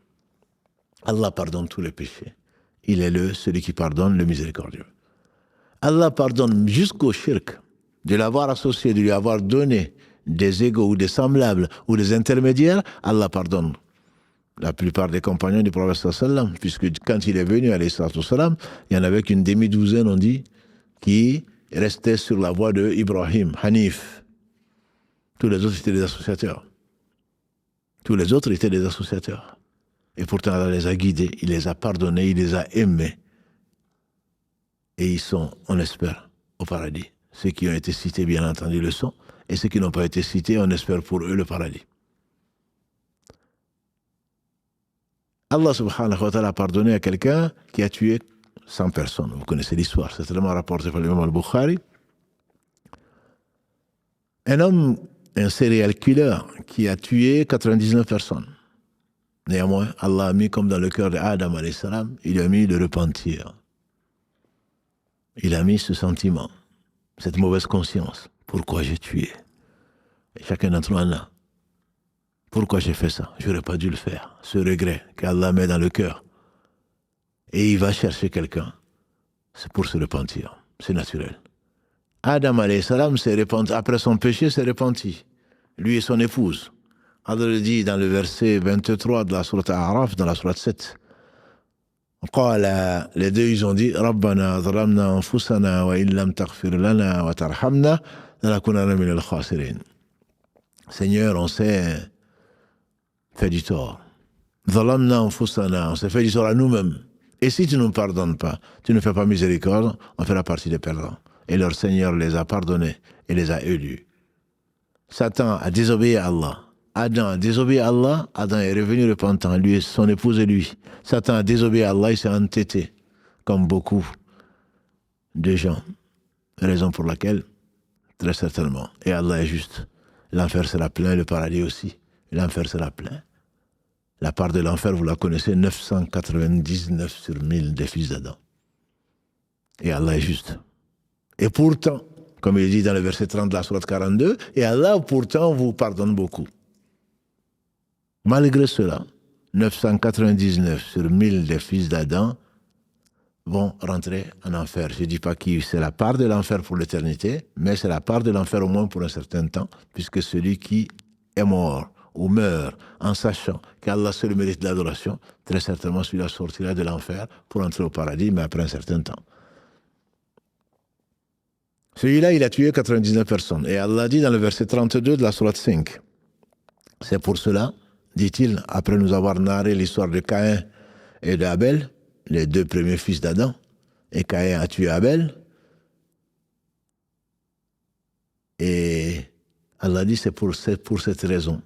Allah pardonne tous les péchés. il est celui qui pardonne, le miséricordieux. Allah pardonne jusqu'au shirk, de l'avoir associé, de lui avoir donné des égaux ou des semblables ou des intermédiaires, Allah pardonne. La plupart des compagnons du prophète sallam, puisque quand il est venu alayhi sallam, il n'y en avait qu'une demi-douzaine, on dit, qui restaient sur la voie de Ibrahim, Hanif. Tous les autres étaient des associateurs. Tous les autres étaient des associateurs. Et pourtant, Allah les a guidés, il les a pardonnés, il les a aimés. Et ils sont, on espère, au paradis. Ceux qui ont été cités, bien entendu, le sont. Et ceux qui n'ont pas été cités, on espère pour eux le paradis. Allah subhanahu wa ta'ala a pardonné à quelqu'un qui a tué 100 personnes. Vous connaissez l'histoire, c'est tellement rapporté par l'imam al-Bukhari. Un homme, un serial killer, qui a tué 99 personnes. Néanmoins, Allah a mis comme dans le cœur d'Adam, alayhi salam, il a mis le repentir. Il a mis ce sentiment, cette mauvaise conscience. Pourquoi j'ai tué? Et chacun d'entre nous en a. Pourquoi j'ai fait ça? Je n'aurais pas dû le faire. Ce regret qu'Allah met dans le cœur. Et il va chercher quelqu'un. C'est pour se repentir. C'est naturel. Adam alayhi salam s'est repenti. Après son péché, s'est repenti. Lui et son épouse. Allah le dit dans le verset 23 de la sourate A'raf, dans la sourate 7. Les deux, ils ont dit Rabbana zalamna anfusana wa illam taghfir lana wa tarhamna lanakunanna minal khasirin. Seigneur, on s'est fait du tort. Zalamna anfusana, on s'est fait du tort à nous-mêmes. Et si tu ne nous pardonnes pas, tu ne fais pas miséricorde, on fait la partie des perdants. Et leur Seigneur les a pardonnés et les a élus. Satan a désobéi à Allah. Adam a désobéi à Allah, Adam est revenu repentant, lui, son épouse et lui. Satan a désobéi à Allah, il s'est entêté, comme beaucoup de gens. Raison pour laquelle, très certainement, et Allah est juste, l'enfer sera plein, le paradis aussi, l'enfer sera plein. La part de l'enfer, vous la connaissez, 999 sur 1000 des fils d'Adam. Et Allah est juste. Et pourtant, comme il dit dans le verset 30 de la sourate 42, et Allah pourtant vous pardonne beaucoup. Malgré cela, 999 sur 1000 des fils d'Adam vont rentrer en enfer. Je ne dis pas que c'est la part de l'enfer pour l'éternité, mais c'est la part de l'enfer au moins pour un certain temps, puisque celui qui est mort ou meurt en sachant qu'Allah seul mérite l'adoration, très certainement celui-là sortira de l'enfer pour entrer au paradis, mais après un certain temps. Celui-là, il a tué 99 personnes. Et Allah dit dans le verset 32 de la sourate 5, c'est pour cela, dit-il, après nous avoir narré l'histoire de Caïn et d'Abel, les deux premiers fils d'Adam, et Caïn a tué Abel, et Allah dit c'est pour cette raison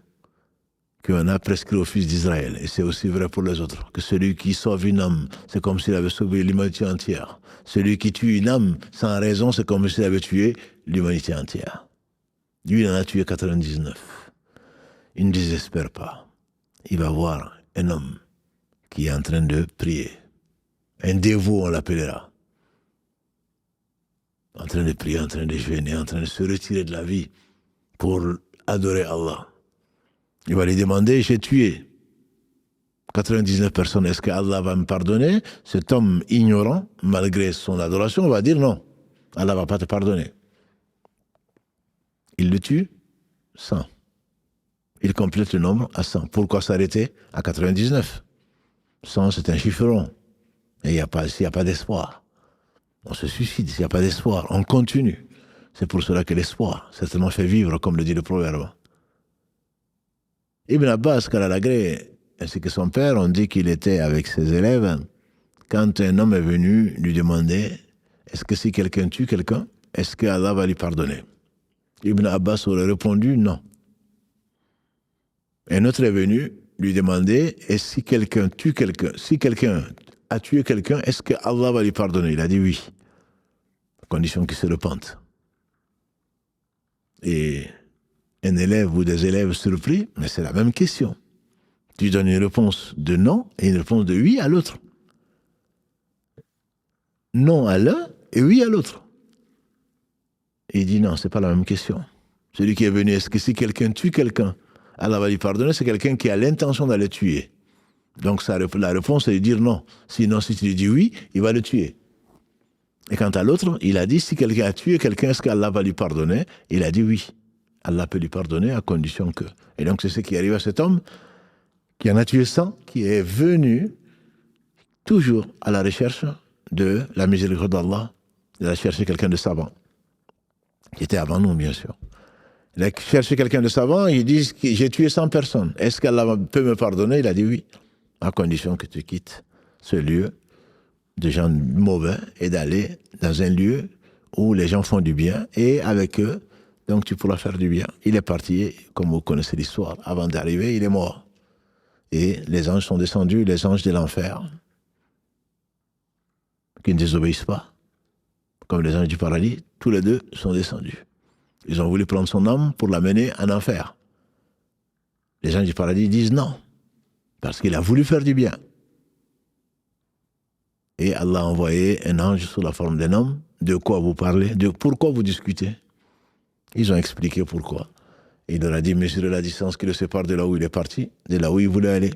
qu'on a prescrit aux fils d'Israël, et c'est aussi vrai pour les autres, que celui qui sauve une âme, c'est comme s'il avait sauvé l'humanité entière. Celui qui tue une âme sans raison, c'est comme s'il avait tué l'humanité entière. Lui, il en a tué 99. Il ne désespère pas. Il va voir un homme qui est en train de prier. Un dévot, on l'appellera. En train de prier, en train de jeûner, en train de se retirer de la vie pour adorer Allah. Il va lui demander, j'ai tué 99 personnes, est-ce que Allah va me pardonner? Cet homme ignorant, malgré son adoration, va dire non, Allah ne va pas te pardonner. Il le tue, 100. Il complète le nombre à 100. Pourquoi s'arrêter à 99? 100, c'est un chiffre rond. Et s'il n'y a pas d'espoir, on se suicide. S'il n'y a pas d'espoir, on continue. C'est pour cela que l'espoir, certainement, fait vivre, comme le dit le proverbe. Ibn Abbas, Kalalagré, ainsi que son père, ont dit qu'il était avec ses élèves quand un homme est venu lui demander est-ce que si quelqu'un tue quelqu'un, est-ce que Allah va lui pardonner? Ibn Abbas aurait répondu non. Un autre est venu lui demander et si quelqu'un tue quelqu'un, si quelqu'un a tué quelqu'un, est-ce que Allah va lui pardonner? Il a dit oui, à condition qu'il se repente. Et un élève ou des élèves surpris, mais c'est la même question. Tu donnes une réponse de non et une réponse de oui à l'autre. Non à l'un et oui à l'autre. Et il dit non, c'est pas la même question. Celui qui est venu, est-ce que si quelqu'un tue quelqu'un, Allah va lui pardonner? C'est quelqu'un qui a l'intention d'aller tuer. Donc la réponse, c'est de dire non. Sinon, si tu lui dis oui, il va le tuer. Et quant à l'autre, il a dit, si quelqu'un a tué quelqu'un, est-ce qu'Allah va lui pardonner? Il a dit oui. Allah peut lui pardonner à condition que. Et donc, c'est ce qui arrive à cet homme qui en a tué 100, qui est venu toujours à la recherche de la miséricorde d'Allah. Il a cherché quelqu'un de savant, qui était avant nous, bien sûr. Il a cherché quelqu'un de savant, il dit, j'ai tué 100 personnes. Est-ce qu'Allah peut me pardonner? Il a dit oui, à condition que tu quittes ce lieu de gens mauvais et d'aller dans un lieu où les gens font du bien et avec eux, donc tu pourras faire du bien. Il est parti, comme vous connaissez l'histoire, avant d'arriver, il est mort. Et les anges sont descendus, les anges de l'enfer, qui ne désobéissent pas, comme les anges du paradis, tous les deux sont descendus. Ils ont voulu prendre son âme pour l'amener en enfer. Les anges du paradis disent non, parce qu'il a voulu faire du bien. Et Allah a envoyé un ange sous la forme d'un homme. De quoi vous parlez? De pourquoi vous discutez? Ils ont expliqué pourquoi. Et il leur a dit, mesurez la distance qui le sépare de là où il est parti, de là où il voulait aller.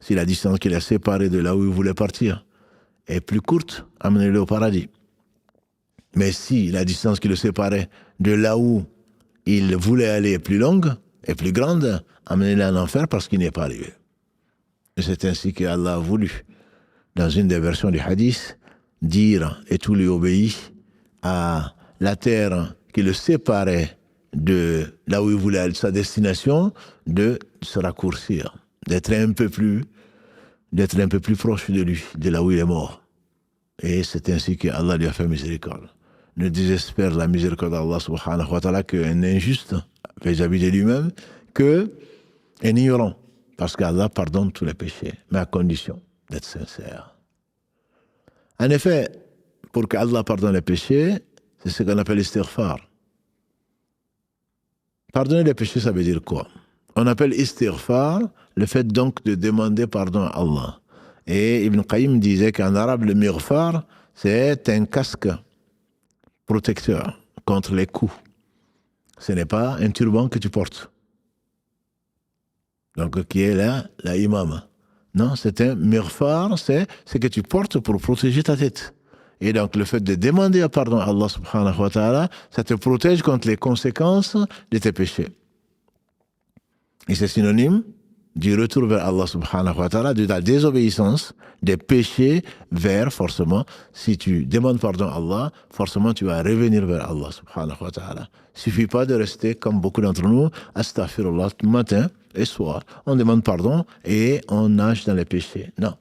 Si la distance qui l'a séparé de là où il voulait partir est plus courte, amenez-le au paradis. Mais si la distance qui le séparait de là où il voulait aller est plus longue, est plus grande, amenez-le en enfer parce qu'il n'y est pas arrivé. Et c'est ainsi qu'Allah a voulu, dans une des versions du hadith, dire, et tout lui obéit, à la terre qui le séparait de là où il voulait aller, sa destination, de se raccourcir, d'être un peu plus proche de lui, de là où il est mort. Et c'est ainsi qu'Allah lui a fait miséricorde. Ne désespère la miséricorde d'Allah subhanahu wa ta'ala qu'un injuste vis-à-vis de lui-même, qu'un ignorant. Parce qu'Allah pardonne tous les péchés, mais à condition d'être sincère. En effet, pour qu'Allah pardonne les péchés, c'est ce qu'on appelle istighfar. Pardonner les péchés, ça veut dire quoi? On appelle istighfar le fait donc de demander pardon à Allah. Et Ibn Qayyim disait qu'en arabe, le mighfar, c'est un casque protecteur contre les coups. Ce n'est pas un turban que tu portes. Donc, qui est là, la imam. Non, c'est un mighfar, c'est ce que tu portes pour protéger ta tête. Et donc, le fait de demander pardon à Allah subhanahu wa ta'ala, ça te protège contre les conséquences de tes péchés. Et c'est synonyme du retour vers Allah subhanahu wa ta'ala, de ta désobéissance, des péchés vers, forcément, si tu demandes pardon à Allah, forcément tu vas revenir vers Allah subhanahu wa ta'ala. Il ne suffit pas de rester, comme beaucoup d'entre nous, astaghfirullah, matin et soir. On demande pardon et on nage dans les péchés. Non.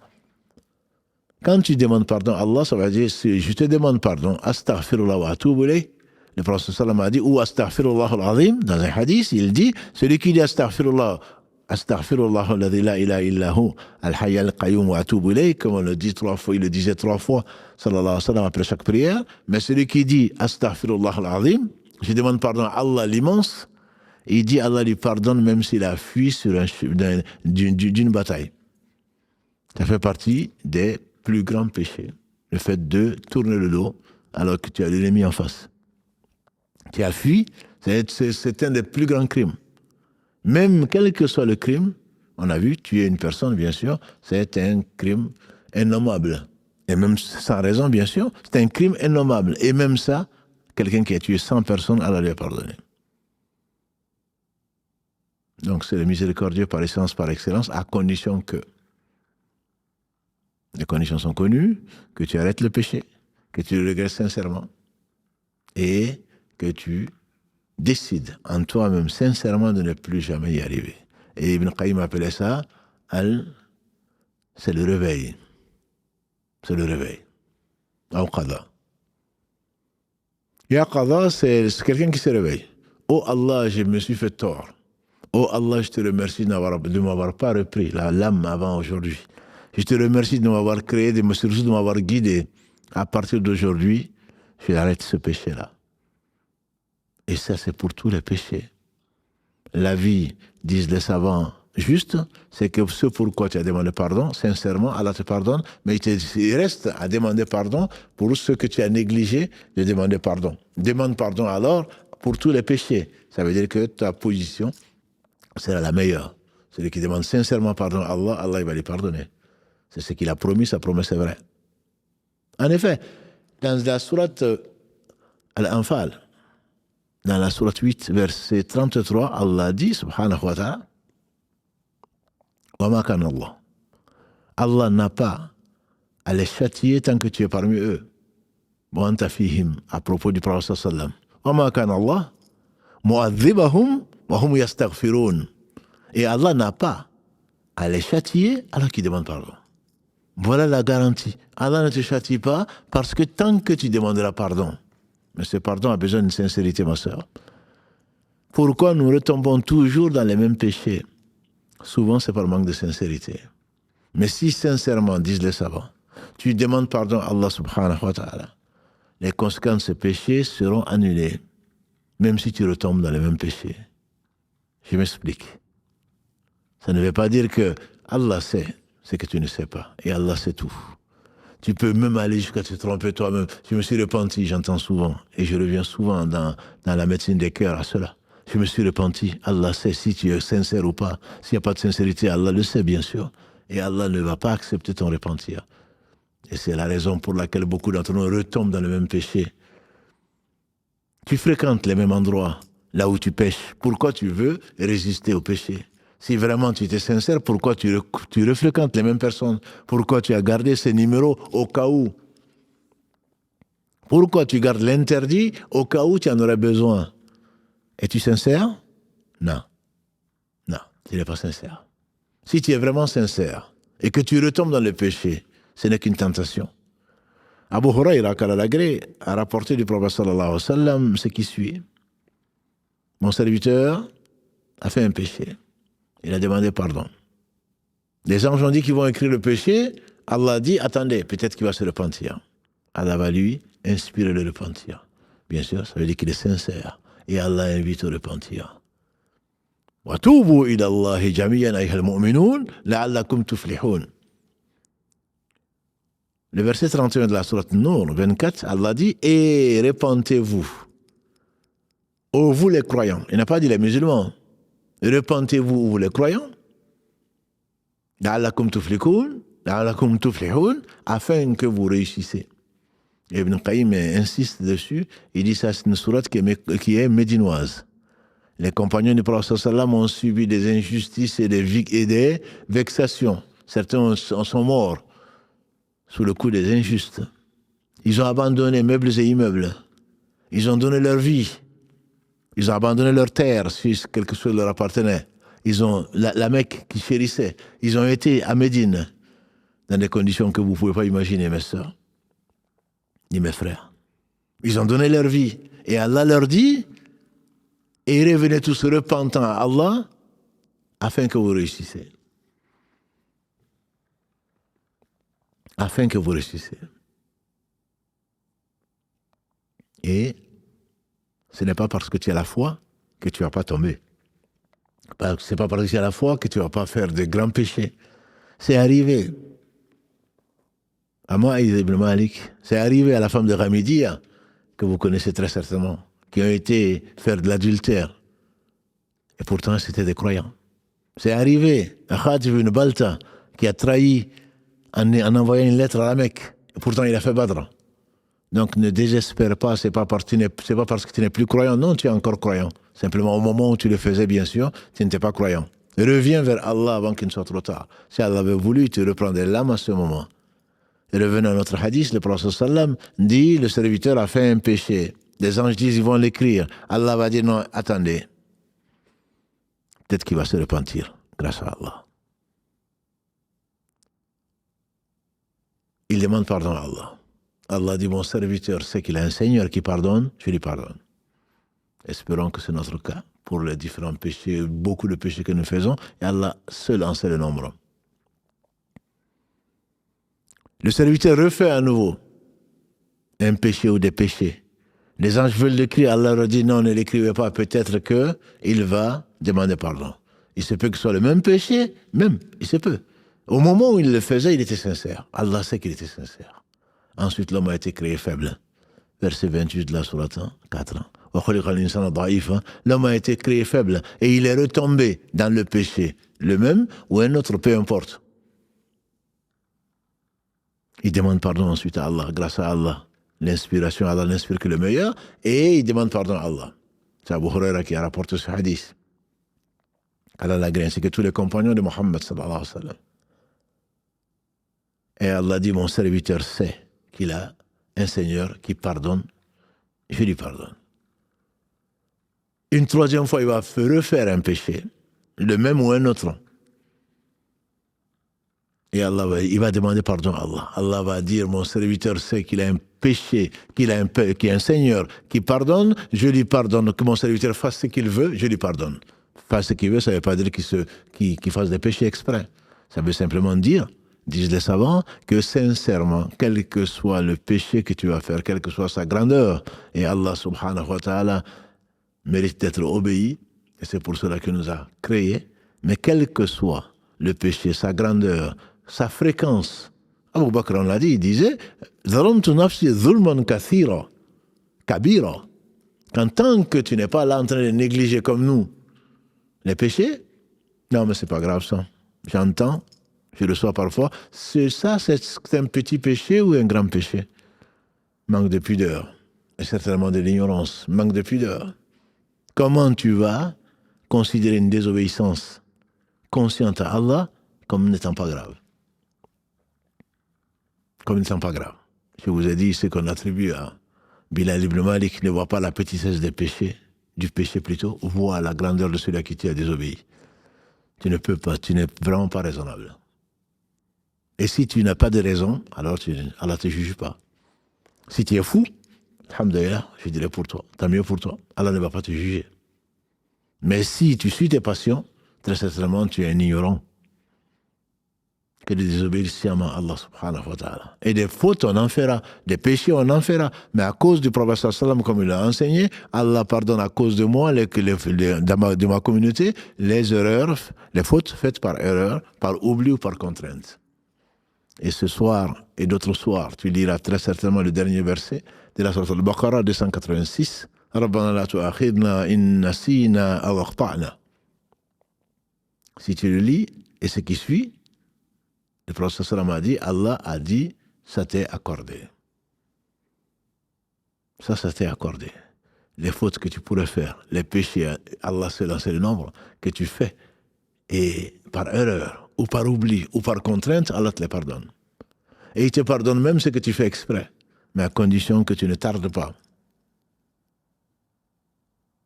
Quand tu demandes pardon à Allah, ça veut dire, si je te demande pardon, astaghfirullah wa atubu ilayh, le prophète sallam a dit, ou astaghfirullah al-azim, dans un hadith, il dit, celui qui dit astaghfirullah alladhi la ilaha illahu al-hayy al-qayyum wa atubu ilayh, comme on le dit 3 fois, il le disait 3 fois, sallallahu alayhi wa sallam, après chaque prière, mais celui qui dit astaghfirullah al-azim, je demande pardon à Allah l'immense, il dit Allah lui pardonne même s'il a fui sur d'une bataille. Ça fait partie des plus grands péchés, le fait de tourner le dos alors que tu as l'ennemi en face. Tu as fui, c'est un des plus grands crimes. Même quel que soit le crime, on a vu, tuer une personne, bien sûr, c'est un crime innommable. Et même sans raison, bien sûr, c'est un crime innommable. Et même ça, quelqu'un qui a tué 100 personnes, Allah lui a pardonné. Donc c'est le miséricordieux par essence, par excellence, à condition que les conditions sont connues, que tu arrêtes le péché, que tu le regrettes sincèrement et que tu décides en toi-même sincèrement de ne plus jamais y arriver. Et Ibn Qayyim appelait ça c'est le réveil. C'est le réveil. Ou qada. Ya qada, c'est quelqu'un qui se réveille. Oh Allah, je me suis fait tort. Oh Allah, je te remercie de m'avoir pas repris la lame avant aujourd'hui. Je te remercie de m'avoir créé, surtout de m'avoir guidé. À partir d'aujourd'hui, je vais arrêter ce péché-là. Et ça, c'est pour tous les péchés. La vie, disent les savants, juste, c'est que ce pourquoi tu as demandé pardon, sincèrement, Allah te pardonne, mais il reste à demander pardon pour ce que tu as négligé de demander pardon. Demande pardon alors pour tous les péchés. Ça veut dire que ta position sera la meilleure. Celui qui demande sincèrement pardon à Allah, Allah il va lui pardonner. C'est ce qu'il a promis, sa promesse est vraie. En effet, dans la sourate Al-Anfal, dans la sourate 8, verset 33, Allah dit, subhanahu wa ta'ala, wa ma kana Allah. Allah n'a pas à les châtier tant que tu es parmi eux. Wa anta fihim, à propos du prophète sallam. Wa ma kana Allah, mu'adhibahum wa hum yastaghfirun. Et Allah n'a pas à les châtier alors qu'ils demandent pardon. Voilà la garantie. Allah ne te châtie pas parce que tant que tu demanderas pardon, mais ce pardon a besoin d'une sincérité, ma sœur. Pourquoi nous retombons toujours dans les mêmes péchés? Souvent, c'est par manque de sincérité. Mais si sincèrement, disent les savants, tu demandes pardon à Allah subhanahu wa ta'ala, les conséquences de ce péché seront annulées, même si tu retombes dans les mêmes péchés. Je m'explique. Ça ne veut pas dire que Allah sait ce que tu ne sais pas. Et Allah sait tout. Tu peux même aller jusqu'à te tromper toi-même. Je me suis repenti, j'entends souvent. Et je reviens souvent dans la médecine des cœurs à cela. Je me suis repenti. Allah sait si tu es sincère ou pas. S'il n'y a pas de sincérité, Allah le sait bien sûr. Et Allah ne va pas accepter ton repentir. Et c'est la raison pour laquelle beaucoup d'entre nous retombent dans le même péché. Tu fréquentes les mêmes endroits, là où tu pêches. Pourquoi tu veux résister au péché? Si vraiment tu étais sincère, pourquoi tu refréquentes les mêmes personnes? Pourquoi tu as gardé ces numéros au cas où? Pourquoi tu gardes l'interdit au cas où tu en aurais besoin? Es-tu sincère? Non. Non, tu n'es pas sincère. Si tu es vraiment sincère et que tu retombes dans le péché, ce n'est qu'une tentation. Abu Huraira, Kalalagré, a rapporté du prophète sallallahu alayhi wa sallam ce qui suit. Mon serviteur a fait un péché. Il a demandé pardon. Les anges ont dit qu'ils vont écrire le péché. Allah dit, attendez, peut-être qu'il va se repentir. Allah va lui inspirer le repentir. Bien sûr, ça veut dire qu'il est sincère. Et Allah invite au repentir. وَتُوبُوا إِلَى اللَّهِ جَمِيعًا أَيُّهَا الْمُؤْمِنُونَ لَعَلَّكُمْ تُفْلِحُونَ. Le verset 31 de la sourate Nour, 24, Allah dit, et repentez-vous. Ô vous les croyants. Il n'a pas dit les musulmans. Repentez-vous, vous les croyants, la'allakum tuflihun, afin que vous réussissez. Et Ibn Qayyim insiste dessus, il dit ça c'est une sourate qui est médinoise. Les compagnons du prophète sallam ont subi des injustices et des vexations. Certains sont morts sous le coup des injustes. Ils ont abandonné meubles et immeubles. Ils ont donné leur vie. Ils ont abandonné leur terre si quelque chose leur appartenait. Ils ont la Mecque qui chérissait. Ils ont été à Médine dans des conditions que vous ne pouvez pas imaginer, mes sœurs, ni mes frères. Ils ont donné leur vie. Et Allah leur dit, et revenez tous repentants à Allah afin que vous réussissez. Afin que vous réussissez. Et ce n'est pas parce que tu as la foi que tu ne vas pas tomber. Ce n'est pas parce que tu as la foi que tu ne vas pas faire de grands péchés. C'est arrivé à Mu'adh ibn Malik, c'est arrivé à la femme de Ramidia, que vous connaissez très certainement, qui ont été faire de l'adultère. Et pourtant, c'était des croyants. C'est arrivé à Khatib ibn Balta, qui a trahi en envoyant une lettre à la Mecque. Et pourtant, il a fait Badr. Donc ne désespère pas, c'est pas parce que tu n'es plus croyant, non, tu es encore croyant. Simplement au moment où tu le faisais, bien sûr, tu n'étais pas croyant. Reviens vers Allah avant qu'il ne soit trop tard. Si Allah avait voulu, tu reprendrais l'âme à ce moment. Et revenons à notre hadith, le prophète sallam dit, le serviteur a fait un péché. Les anges disent, ils vont l'écrire. Allah va dire, non, attendez. Peut-être qu'il va se repentir, grâce à Allah. Il demande pardon à Allah. Allah dit, mon serviteur sait qu'il a un Seigneur qui pardonne, je lui pardonne. Espérons que c'est notre cas pour les différents péchés, beaucoup de péchés que nous faisons, et Allah seul en sait le nombre. Le serviteur refait à nouveau un péché ou des péchés. Les anges veulent l'écrire, Allah leur dit, non, ne l'écrivez pas, peut-être qu'il va demander pardon. Il se peut que ce soit le même péché, même, il se peut. Au moment où il le faisait, il était sincère. Allah sait qu'il était sincère. Ensuite, l'homme a été créé faible. Verset 28 de la sourate 4. L'homme a été créé faible et il est retombé dans le péché, le même ou un autre, peu importe. Il demande pardon ensuite à Allah, grâce à Allah. L'inspiration, Allah n'inspire que le meilleur, et il demande pardon à Allah. C'est Abu Huraira qui a rapporté ce hadith. Allah l'a ainsi que tous les compagnons de Mohammed sallallahu alayhi wa sallam. Et Allah dit, mon serviteur sait qu'il a un Seigneur qui pardonne, je lui pardonne. Une troisième fois, il va refaire un péché, le même ou un autre. Et Allah il va demander pardon à Allah. Allah va dire, mon serviteur sait qu'il a un péché, qu'il a un Seigneur qui pardonne, je lui pardonne. Que mon serviteur fasse ce qu'il veut, je lui pardonne. Fasse ce qu'il veut, ça ne veut pas dire qu'il fasse des péchés exprès. Ça veut simplement dire, disent les savants, que sincèrement, quel que soit le péché que tu vas faire, quelle que soit sa grandeur, et Allah subhanahu wa ta'ala mérite d'être obéi, et c'est pour cela qu'il nous a créés, mais quel que soit le péché, sa grandeur, sa fréquence. Abu Bakr, on l'a dit, il disait Zalamtu nafsi zulman kathira, kabira. Qu'en tant que tu n'es pas là en train de négliger comme nous les péchés, non, mais c'est pas grave ça. J'entends, je le sois parfois. C'est un petit péché ou un grand péché? Manque de pudeur, et certainement de l'ignorance, manque de pudeur. Comment tu vas considérer une désobéissance consciente à Allah comme n'étant pas grave? Comme n'étant pas grave. Je vous ai dit ce qu'on attribue à Bilal ibn Malik, ne voit pas la petitesse des péchés, du péché plutôt, voit la grandeur de celui à qui tu as désobéi. Tu ne peux pas, tu n'es vraiment pas raisonnable. Et si tu n'as pas de raison, alors Allah ne te juge pas. Si tu es fou, alhamdoulilah, je dirais pour toi, tant mieux pour toi, Allah ne va pas te juger. Mais si tu suis tes passions, très certainement tu es un ignorant que de désobéir sciemment à Allah subhanahu wa ta'ala. Et des fautes, on en fera. Des péchés, on en fera. Mais à cause du prophète sallam, comme il l'a enseigné, Allah pardonne à cause de moi, de ma communauté, les erreurs, les fautes faites par erreur, par oubli ou par contrainte. Et ce soir et d'autres soirs, tu liras très certainement le dernier verset de la sourate Al-Baqarah 286. رَبَّنَا لَا تُؤَاخِذْنَا إِن نَّسِينَا أَوْ أَخْطَأْنَا. Si tu le lis, et ce qui suit, le prophète sallam a dit, Allah a dit, ça t'est accordé. Ça t'est accordé. Les fautes que tu pourrais faire, les péchés, Allah seul en sait le nombre, que tu fais, et par erreur, ou par oubli, ou par contrainte, Allah te les pardonne. Et il te pardonne même ce que tu fais exprès, mais à condition que tu ne tardes pas.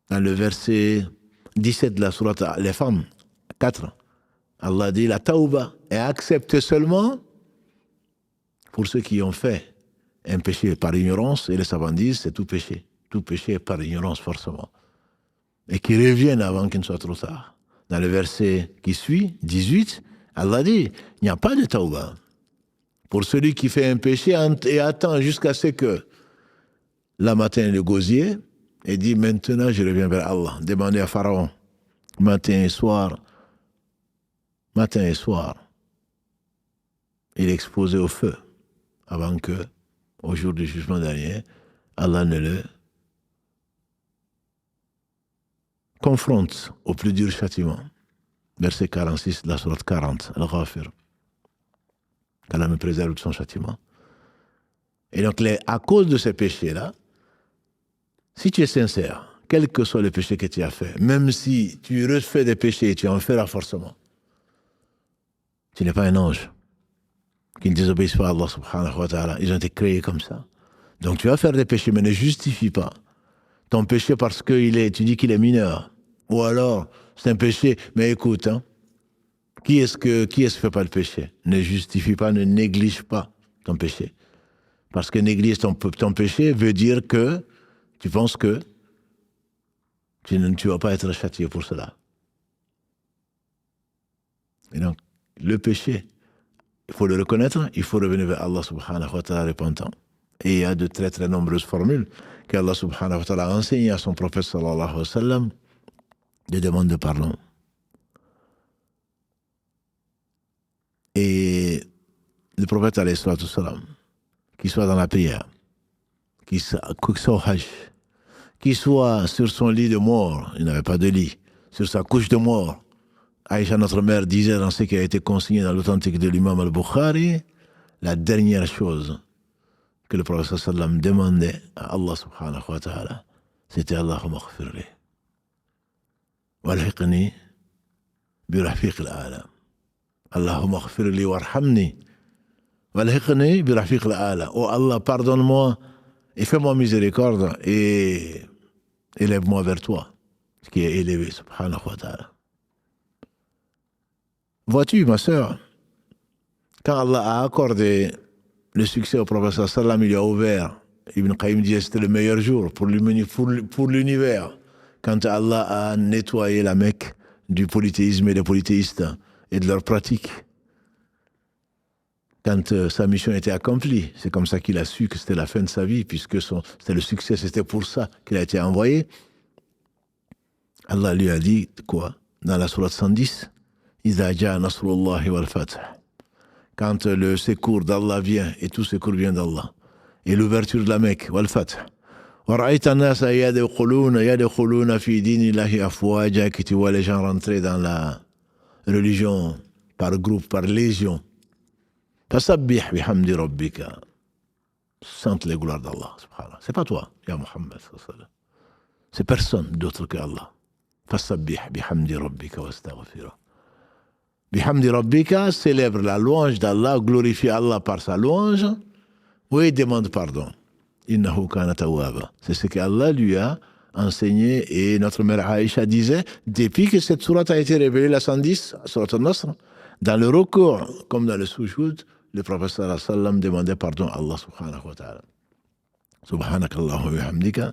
Dans le verset 17 de la sourate Les Femmes, 4, Allah dit, la tauba est acceptée seulement pour ceux qui ont fait un péché par ignorance, et les savants disent, c'est tout péché. Tout péché est par ignorance, forcément. Et qui reviennent avant qu'il ne soit trop tard. Dans le verset qui suit, 18, Allah dit, il n'y a pas de tauba. Pour celui qui fait un péché et attend jusqu'à ce que la matin le gosier, et dit, maintenant je reviens vers Allah. Demandez à Pharaon, matin et soir, il est exposé au feu, avant que, au jour du jugement dernier, Allah ne le confronte au plus dur châtiment. Verset 46 de la sourate 40, Al-Ghafir. Qu'Allah me préserve de son châtiment. Et donc, à cause de ces péchés-là, si tu es sincère, quel que soit le péché que tu as fait, même si tu refais des péchés, tu en feras forcément. Tu n'es pas un ange qui ne désobéisse pas à Allah subhanahu wa ta'ala. Ils ont été créés comme ça. Donc tu vas faire des péchés, mais ne justifie pas ton péché parce que tu dis qu'il est mineur. Ou alors, c'est un péché, mais écoute, hein, qui est-ce qui fait pas le péché? Ne justifie pas, ne néglige pas ton péché. Parce que négliger ton péché veut dire que tu penses que tu ne vas pas être châtié pour cela. Et donc, le péché, il faut le reconnaître, il faut revenir vers Allah subhanahu wa ta'ala repentant. Et il y a de très très nombreuses formules qu'Allah subhanahu wa ta'ala a enseignées à son prophète sallallahu alayhi wa sallam, de demande de pardon. Et le prophète alayhi sallam, qu'il soit dans la prière, qu'il soit au hajj, qu'il soit sur son lit de mort, il n'avait pas de lit, sur sa couche de mort. Aïcha, notre mère, disait dans ce qui a été consigné dans l'authentique de l'imam al-Bukhari, la dernière chose que le prophète sallam demandait à Allah subhanahu wa ta'ala, c'était Allahumma aghfirli, walhiqni bi rafiq al-a'la. Allahumma aghfirli warhamni, walhiqni bi rafiq al-a'la. Oh Allah, pardonne-moi et fais-moi miséricorde et élève-moi vers toi, ce qui est élevé, subhanahu wa ta'ala. Vois-tu, ma sœur, quand Allah a accordé le succès au prophète sallam, il lui a ouvert. Ibn Qayyim disait que c'était le meilleur jour pour l'univers. Quand Allah a nettoyé la Mecque du polythéisme et des polythéistes et de leurs pratiques. Quand sa mission était accomplie, c'est comme ça qu'il a su que c'était la fin de sa vie, puisque c'était le succès, c'était pour ça qu'il a été envoyé. Allah lui a dit quoi? Dans la sourate 110, Iza ja nasrullahi wal fath. Quand le secours d'Allah vient, et tout secours vient d'Allah, et l'ouverture de la Mecque, wal fath. Wa ra'ayta an-nasa yadkhuluna fi dinillahi afwaja, que tu vois les gens rentrer dans la religion par groupe, par légion. Fasabbih bihamdi rabbika. Sente les gloires d'Allah, subhanallah. C'est pas toi, ya Muhammad, c'est personne d'autre que Allah. Fasabbih bihamdi rabbika wastaghfirah. Bihamdi rabbika, célèbre la louange d'Allah, glorifie Allah par sa louange, oui, demande pardon. Innahu kana tawwaba. C'est ce qu'Allah lui a enseigné, et notre mère Aïcha disait, depuis que cette sourate a été révélée, la 110, sourate al-Nasr, dans le recours comme dans le sujoud, le prophète sallallahu alayhi wa sallam demandait pardon à Allah subhanahu wa ta'ala. Subhanakallahu wa bihamdika,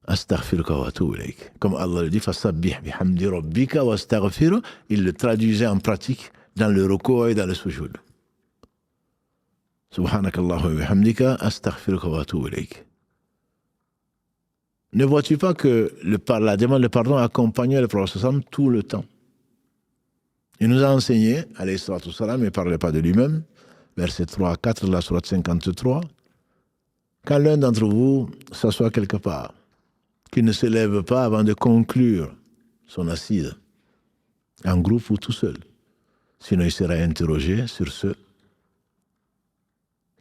astaghfiruka wa atubu ilayk. Comme Allah le dit, fasabbih bihamdi rabbika wa astaghfiru, il le traduisait en pratique dans le recours et dans le sujoud. Subhanakallahu wa bihamdika, astaghfiruka wa atubu ilayk. Ne vois-tu pas que la demande de pardon accompagnait le prophète sallam tout le temps? Il nous a enseigné, alayhi salatu salam, il ne parlait pas de lui-même, verset 3 à 4 de la sourate 53, quand l'un d'entre vous s'assoit quelque part, qu'il ne se lève pas avant de conclure son assise, en groupe ou tout seul. Sinon, il sera interrogé sur ce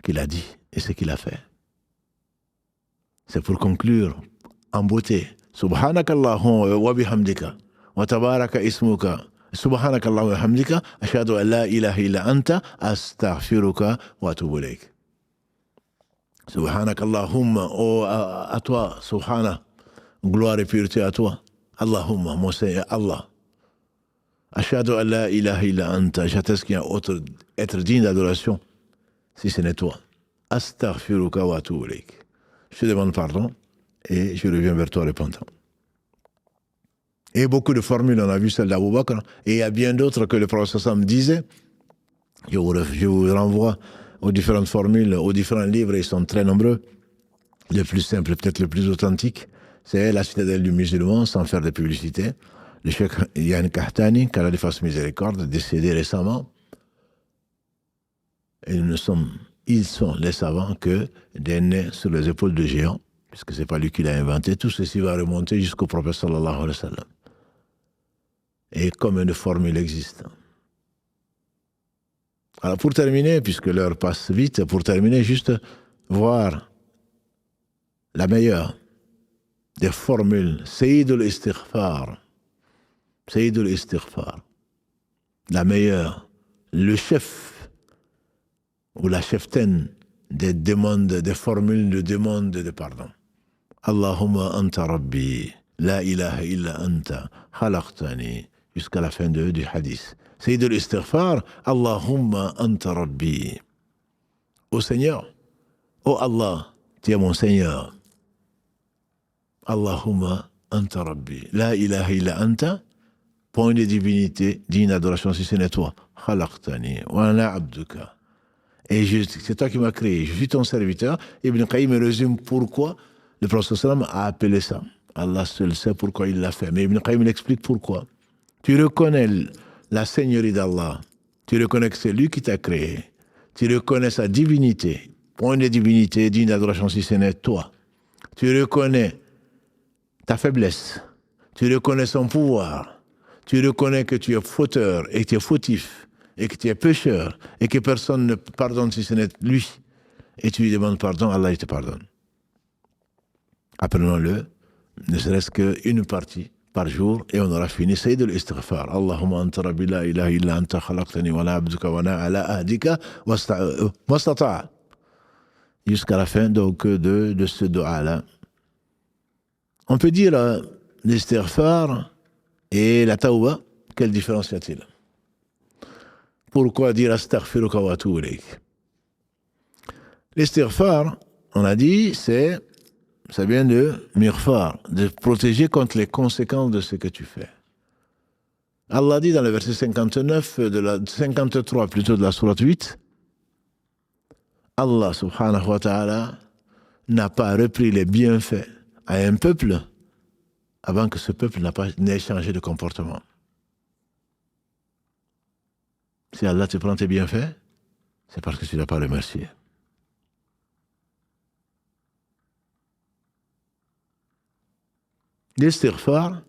qu'il a dit et ce qu'il a fait. C'est pour conclure en beauté. Subhanakallahumma wa bihamdika wa tabaraka ismuka. Subhanakallahumma wa bihamdika ashhadu an la ilaha illa anta astaghfiruka wa atubu ilayk. Subhanakallahumma, oh à toi, subhana, gloire et pureté à toi. Allahumma, mon Seigneur, Allah. Ashhadu an la ilaha illa anta, j'atteste qu'il y a autre être digne d'adoration si ce n'est toi. Astaghfiruka wa atubu ilayk. Je te demande pardon et je reviens vers toi repentant. Et beaucoup de formules, on a vu celle d'Abou Bakr, et il y a bien d'autres que le prophète sallam disait. Je vous renvoie aux différentes formules, aux différents livres, ils sont très nombreux. Le plus simple, peut-être le plus authentique, c'est La Citadelle du musulman, sans faire de publicité. Le cheikh Yann Kahtani, qu'Allah lui fasse miséricorde, décédé récemment. Et ils sont les savants que des nez sur les épaules de géants, puisque c'est pas lui qui l'a inventé. Tout ceci va remonter jusqu'au prophète sallallahu alayhi wa sallam. Et combien de formules existent. Alors pour terminer, puisque l'heure passe vite, pour terminer, juste voir la meilleure des formules, Sayyidul Istighfar. Sayyidul Istighfar. La meilleure, le chef ou la cheftaine des demandes, des formules de demande de pardon. Allahumma anta rabbi, la ilaha illa anta, khalaqtani, jusqu'à la fin du hadith. Sayyidul Istighfar, Allahumma anta rabbi. Ô Seigneur, ô Allah, tu es mon Seigneur. Allahumma anta rabbi. La ilaha illa anta, point de divinité, digne d'adoration si ce n'est toi. Khalaqtani, wa ana abduka. Et c'est toi qui m'as créé, je suis ton serviteur. Ibn Qayyim résume pourquoi le prophète sallam a appelé ça. Allah seul sait pourquoi il l'a fait. Mais Ibn Qayyim explique pourquoi. Tu reconnais la seigneurie d'Allah. Tu reconnais que c'est lui qui t'a créé. Tu reconnais sa divinité. Point de divinité, digne d'adoration si ce n'est toi. tu reconnais ta faiblesse, tu reconnais son pouvoir, tu reconnais que tu es fauteur et que tu es fautif et que tu es pécheur et que personne ne pardonne si ce n'est lui, et tu lui demandes pardon, Allah il te pardonne. Apprenons-le, ne serait-ce qu'une partie par jour et on aura fini. Sayyid al-istighfar. Allahumma anta rabbi la ilaha illa anta khalaqtani wa la abduka wa la ala ahdika wastata'a. Jusqu'à la fin donc de ce dua-là. On peut dire l'istighfar et la tawba, quelle différence y a-t-il? Pourquoi dire astaghfiruka wa atubu ilayk? L'istighfar, on a dit, ça vient de mirfar, de protéger contre les conséquences de ce que tu fais. Allah dit dans le verset 53 plutôt de la sourate 8, Allah subhanahu wa ta'ala n'a pas repris les bienfaits à un peuple avant que ce peuple n'ait changé de comportement. Si Allah te prend tes bienfaits, c'est parce que tu ne l'as pas remercié. L'istighfar,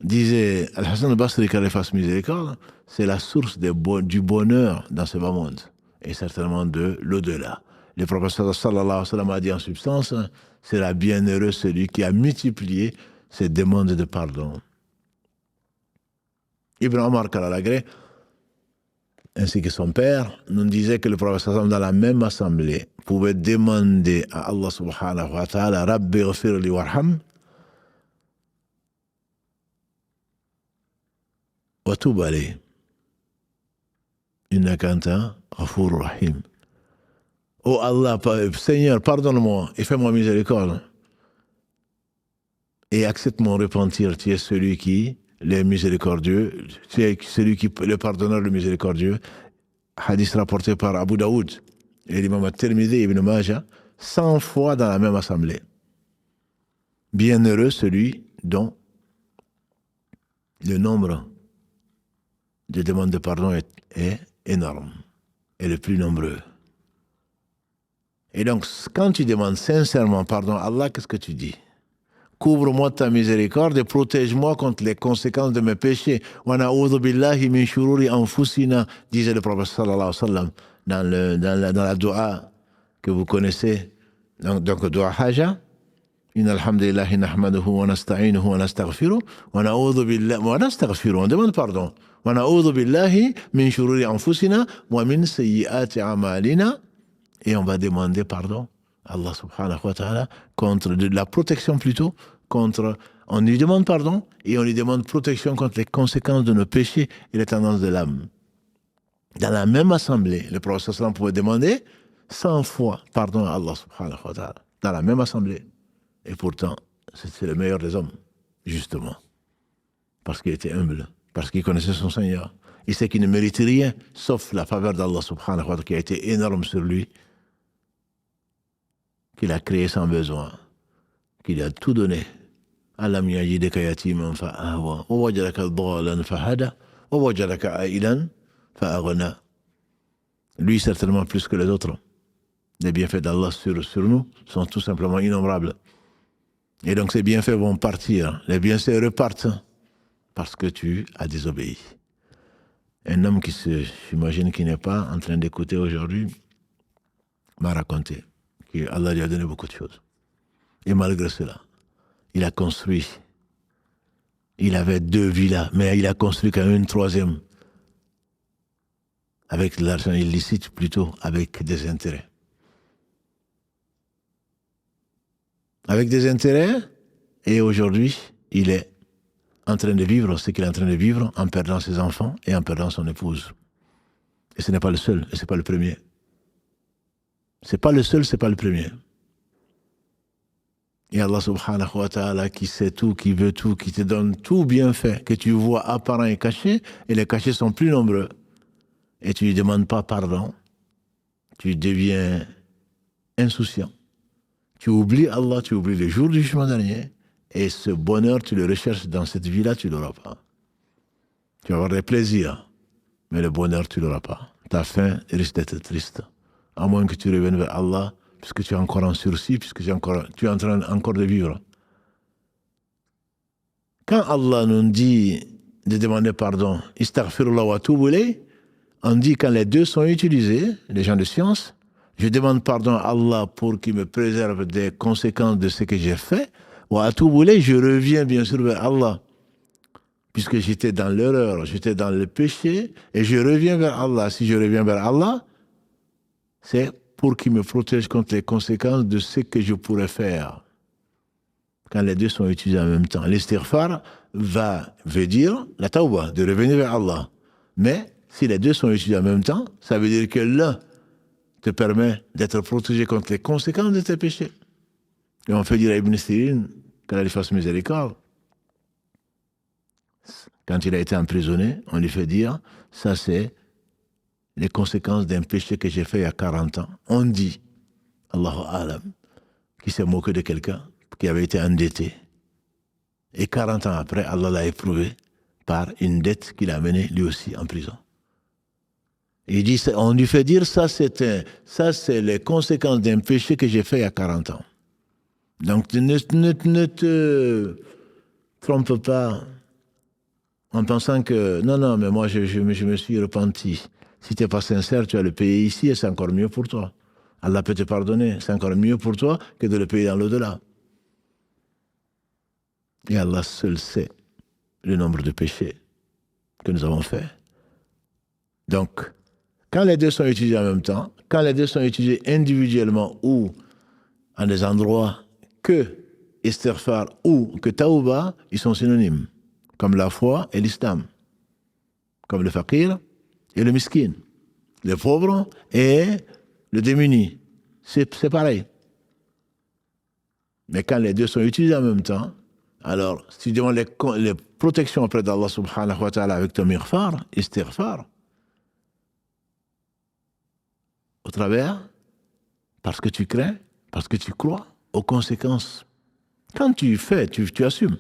disait Al-Hassan al-Basri qu'Allah fasse miséricorde, c'est la source du bonheur dans ce bas monde et certainement de l'au-delà. Le prophète sallallahu alayhi wa sallam a dit en substance, c'est la bienheureux celui qui a multiplié ses demandes de pardon. Ibn Omar Kalalagré, ainsi que son père, nous disait que le prophète sallallahu alayhi wa sallam dans la même assemblée pouvait demander à Allah subhanahu wa ta'ala Rabbi ghfirli warham wa tub alayhi innaka anta ghafurur rahim. Oh Allah, Seigneur, pardonne-moi et fais-moi miséricorde. Et accepte mon repentir. Tu es celui qui est miséricordieux. Tu es celui qui le pardonneur, le miséricordieux. Hadith rapporté par Abu Daoud et l'imam al-Tirmidhi et Ibn Majah, 100 fois dans la même assemblée. Bienheureux celui dont le nombre de demandes de pardon est énorme et le plus nombreux. Et donc, quand tu demandes sincèrement pardon à Allah, qu'est-ce que tu dis? Couvre-moi de ta miséricorde et protège-moi contre les conséquences de mes péchés. Wa na'udhu billahi min shururi anfusina, disait le prophète sallallahu alayhi wa sallam dans la dua que vous connaissez. Donc dua haja. Inna alhamdulillahi nahmaduhu wa nasta'inuhu wa nastaghfiruh wa na'udhu billahi wa nastaghfiruh. On demande pardon. Wa na'udhu billahi min shururi anfusina wa min sayyiati a'malina. Et on va demander pardon à Allah subhanahu wa ta'ala contre de la protection plutôt, on lui demande pardon et on lui demande protection contre les conséquences de nos péchés et les tendances de l'âme. Dans la même assemblée, le prophète sallam pouvait demander 100 fois pardon à Allah subhanahu wa ta'ala. Dans la même assemblée. Et pourtant, c'est le meilleur des hommes, justement. Parce qu'il était humble, parce qu'il connaissait son Seigneur. Il sait qu'il ne mérite rien, sauf la faveur d'Allah subhanahu wa ta'ala qui a été énorme sur lui, qu'il a créé sans besoin, qu'il a tout donné. Alam yajidaka yatiman fa'awa, wa wajadaka dhalan fahada, wa wajadaka ailan fa'aghna. Lui, certainement plus que les autres. Les bienfaits d'Allah sur nous sont tout simplement innombrables. Et donc ces bienfaits vont partir, les bienfaits repartent parce que tu as désobéi. Un homme j'imagine, qui n'est pas en train d'écouter aujourd'hui, m'a raconté qu'Allah lui a donné beaucoup de choses. Et malgré cela, il a construit. Il avait 2 villas, mais il a construit quand même une 3e. Avec de l'argent illicite, plutôt avec des intérêts. Avec des intérêts, et aujourd'hui, il est en train de vivre ce qu'il est en train de vivre en perdant ses enfants et en perdant son épouse. Et ce n'est pas le seul, et ce n'est pas le premier. Ce n'est pas le seul, ce n'est pas le premier. Et Allah subhanahu wa ta'ala qui sait tout, qui veut tout, qui te donne tout bien fait, que tu vois apparent et caché, et les cachés sont plus nombreux. Et tu ne lui demandes pas pardon, tu deviens insouciant. Tu oublies Allah, tu oublies le jour du jugement dernier, et ce bonheur, tu le recherches dans cette vie-là, tu ne l'auras pas. Tu vas avoir des plaisirs, mais le bonheur, tu ne l'auras pas. Ta fin risque d'être triste. À moins que tu reviennes vers Allah, puisque tu es encore en sursis, puisque tu es en train encore de vivre. Quand Allah nous dit de demander pardon, istaghfirullah wa atubu ilayh, on dit quand les deux sont utilisés, les gens de science, je demande pardon à Allah pour qu'il me préserve des conséquences de ce que j'ai fait, wa atubu ilayh, je reviens bien sûr vers Allah, puisque j'étais dans l'erreur, j'étais dans le péché, et je reviens vers Allah. Si je reviens vers Allah, c'est pour qu'il me protège contre les conséquences de ce que je pourrais faire. Quand les deux sont utilisés en même temps. L'istighfar veut dire la tawbah, de revenir vers Allah. Mais si les deux sont utilisés en même temps, ça veut dire que l'un te permet d'être protégé contre les conséquences de tes péchés. Et on fait dire à Ibn Sirin, qu'Allah lui fasse miséricorde, quand il a été emprisonné, on lui fait dire, ça c'est les conséquences d'un péché que j'ai fait il y a 40 ans. On dit, Allahu Alam, qui s'est moqué de quelqu'un qui avait été endetté. Et 40 ans après, Allah l'a éprouvé par une dette qu'il a menée lui aussi en prison. Et il dit, on lui fait dire, ça c'est les conséquences d'un péché que j'ai fait il y a 40 ans. Donc ne te trompe pas en pensant que, non, mais moi je me suis repenti. Si tu n'es pas sincère, tu vas le payer ici et c'est encore mieux pour toi. Allah peut te pardonner, c'est encore mieux pour toi que de le payer dans l'au-delà. Et Allah seul sait le nombre de péchés que nous avons faits. Donc, quand les deux sont utilisés en même temps, quand les deux sont utilisés individuellement ou en des endroits que istighfar ou que tawbah, ils sont synonymes, comme la foi et l'islam, comme le fakir et le miskin, le pauvre et le démuni. C'est pareil. Mais quand les deux sont utilisés en même temps, alors, si tu demandes les protections auprès d'Allah subhanahu wa ta'ala avec ton istighfar, au travers, parce que tu crains, parce que tu crois aux conséquences. Quand tu fais, tu assumes.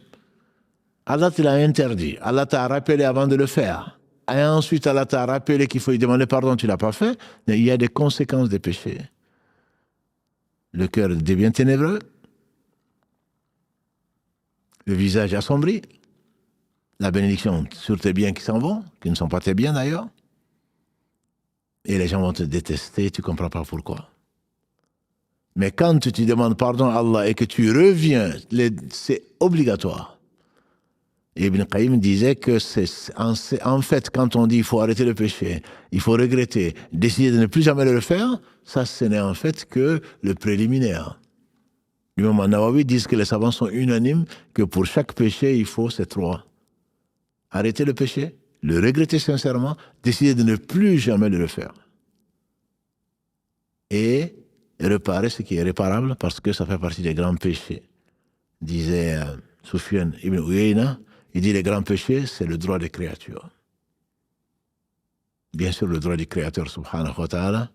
Allah te l'a interdit, Allah t'a rappelé avant de le faire. Et ensuite, Allah t'a rappelé qu'il faut lui demander pardon, tu ne l'as pas fait. Mais il y a des conséquences des péchés. Le cœur devient ténébreux. Le visage assombri, la bénédiction sur tes biens qui s'en vont, qui ne sont pas tes biens d'ailleurs, et les gens vont te détester, tu ne comprends pas pourquoi. Mais quand tu demandes pardon à Allah et que tu reviens, c'est obligatoire. Et Ibn Qayyim disait que en fait, quand on dit il faut arrêter le péché, il faut regretter, décider de ne plus jamais le faire, ça ce n'est en fait que le préliminaire. L'imam An-Nawawi dit que les savants sont unanimes que pour chaque péché, il faut ces trois. Arrêter le péché, le regretter sincèrement, décider de ne plus jamais le refaire. Et réparer ce qui est réparable parce que ça fait partie des grands péchés. Disait Soufiane Ibn Uyayna, il dit les grands péchés, c'est le droit des créatures. Bien sûr, le droit du Créateur, subhanahu wa ta'ala,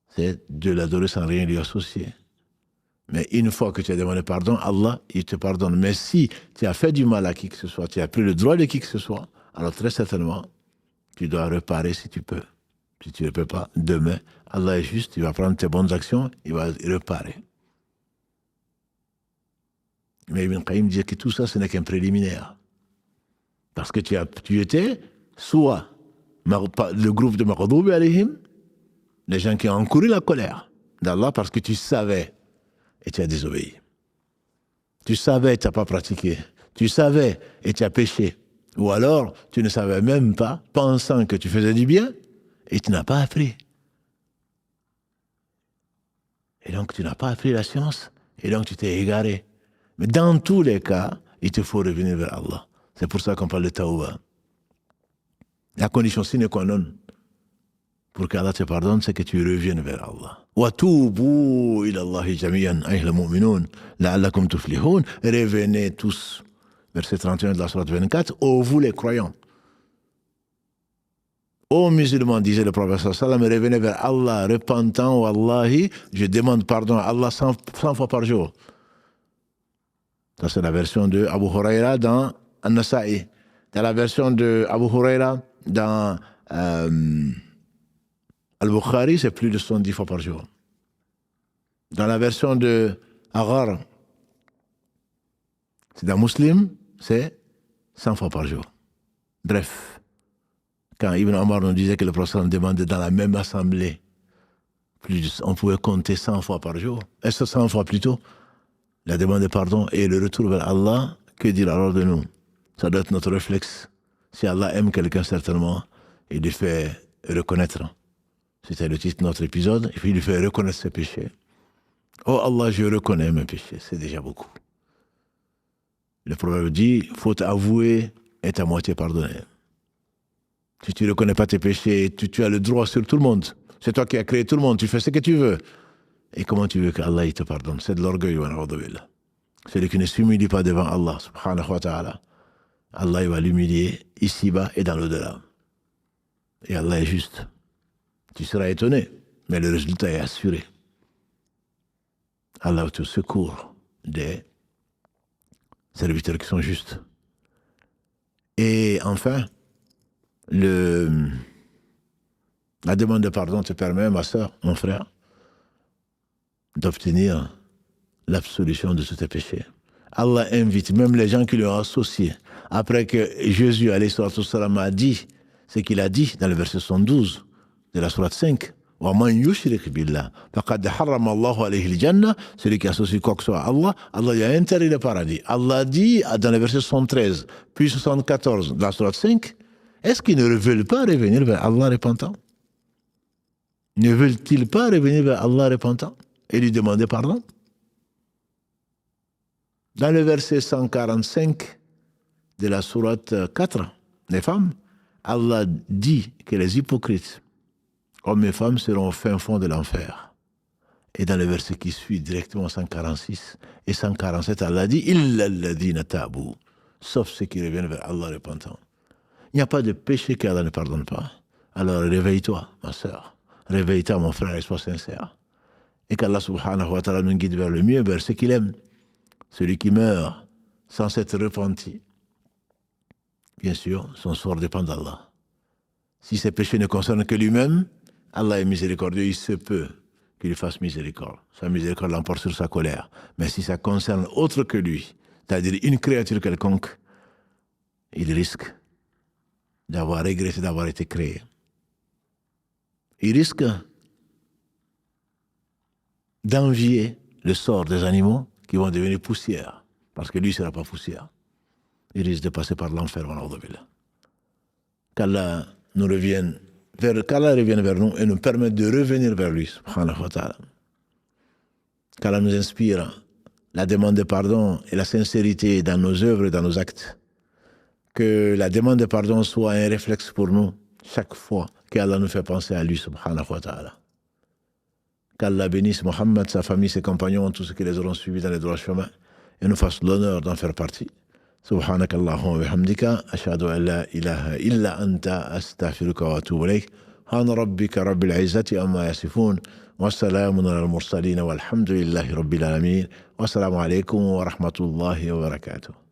c'est de l'adorer sans rien lui associer. Mais une fois que tu as demandé pardon, Allah, il te pardonne. Mais si tu as fait du mal à qui que ce soit, tu as pris le droit de qui que ce soit, alors très certainement, tu dois réparer si tu peux. Si tu ne peux pas, demain, Allah est juste, il va prendre tes bonnes actions, il va réparer. Mais Ibn Qayyim dit que tout ça, ce n'est qu'un préliminaire. Parce que tu étais soit le groupe de Maghdoub alayhim, les gens qui ont encouru la colère d'Allah parce que tu savais et tu as désobéi. Tu savais et tu n'as pas pratiqué. Tu savais et tu as péché. Ou alors, tu ne savais même pas, pensant que tu faisais du bien, et tu n'as pas appris. Et donc, tu n'as pas appris la science, et donc tu t'es égaré. Mais dans tous les cas, il te faut revenir vers Allah. C'est pour ça qu'on parle de tawbah. La condition sine qua non pour qu'Allah te pardonne, c'est que tu reviennes vers Allah. وَتُوبُوا إِلَى اللَّهِ جَمِيعًا أَيُّهَا الْمُؤْمِنُونَ لَعَلَّكُمْ تُفْلِحُونَ. Revenez tous, verset 31 de la sourate 24, ô vous les croyants. Ô musulmans, disait le prophète sallallahu alayhi wa sallam, revenez vers Allah, repentant, wallahi, je demande pardon à Allah 100 fois par jour. Ça, c'est la version de Abu Huraira dans An-Nasa'i. Dans la version de Abu Huraira dans Al-Bukhari, c'est plus de 70 fois par jour. Dans la version de Aghar, c'est dans Muslim, c'est 100 fois par jour. Bref, quand Ibn Omar nous disait que le prophète demandait dans la même assemblée, on pouvait compter 100 fois par jour, est-ce que 100 fois plutôt, la demande de pardon et le retour vers Allah, que dire alors de nous? Ça doit être notre réflexe. Si Allah aime quelqu'un, certainement, il lui fait reconnaître. C'était le titre de notre épisode, et puis il lui fait reconnaître ses péchés. Oh Allah, je reconnais mes péchés, c'est déjà beaucoup. Le proverbe dit, faute avouée est à moitié pardonnée. Si tu ne reconnais pas tes péchés, tu as le droit sur tout le monde. C'est toi qui as créé tout le monde, tu fais ce que tu veux. Et comment tu veux qu'Allah te pardonne? C'est de l'orgueil, celui qui ne s'humilie pas devant Allah, subhanahu wa ta'ala. Allah il va l'humilier ici-bas et dans l'au-delà. Et Allah est juste. Tu seras étonné, mais le résultat est assuré. Allah te secourt des serviteurs qui sont justes. Et enfin, la demande de pardon te permet, ma soeur, mon frère, d'obtenir l'absolution de tous tes péchés. Allah invite même les gens qui lui ont associé. Après que Jésus, alayhi salatu wassalam, a dit ce qu'il a dit dans le verset 112 de la sourate 5, وَمَنْ يُشْرِكْ بِاللَّهِ فَقَدْ حَرَّمَ اللَّهُ عَلَيْهِ الْجَنَّةِ. Celui qui associe quoi que ce soit à Allah, Allah lui a interdit le paradis. Allah dit dans le verset 113 puis 74 de la sourate 5, est-ce qu'ils ne veulent pas revenir vers Allah repentant? Ne veulent-ils pas revenir vers Allah repentant et lui demander pardon? Dans le verset 145 de la sourate 4, les femmes, Allah dit que les hypocrites, hommes et femmes, seront au fin fond de l'enfer. Et dans le verset qui suit, directement 146 et 147, Allah dit « Illa alladhina tabu » sauf ceux qui reviennent vers Allah repentant. Il n'y a pas de péché qu'Allah ne pardonne pas. Alors réveille-toi, ma sœur. Réveille-toi, mon frère, et sois sincère. Et qu'Allah subhanahu wa ta'ala nous guide vers le mieux, vers ce qu'il aime. Celui qui meurt sans s'être repenti, bien sûr, son sort dépend d'Allah. Si ses péchés ne concernent que lui-même, Allah est miséricordieux, il se peut qu'il lui fasse miséricorde. Sa miséricorde l'emporte sur sa colère. Mais si ça concerne autre que lui, c'est-à-dire une créature quelconque, il risque d'avoir regretté d'avoir été créé. Il risque d'envier le sort des animaux qui vont devenir poussière, parce que lui ne sera pas poussière. Il risque de passer par l'enfer, qu'Allah nous revienne qu'Allah revienne vers nous et nous permette de revenir vers lui, subhanahu wa ta'ala. Qu'Allah nous inspire la demande de pardon et la sincérité dans nos œuvres et dans nos actes. Que la demande de pardon soit un réflexe pour nous chaque fois qu'Allah nous fait penser à lui, subhanahu wa ta'ala. Qu'Allah bénisse Mohammed, sa famille, ses compagnons, tous ceux qui les auront suivis dans les droits chemins et nous fasse l'honneur d'en faire partie. سبحانك اللهم وبحمدك أشهد أن لا إله إلا أنت أستغفرك وأتوب إليك سبحان ربك رب العزة عما يصفون والسلام على المرسلين والحمد لله رب العالمين والسلام عليكم ورحمة الله وبركاته.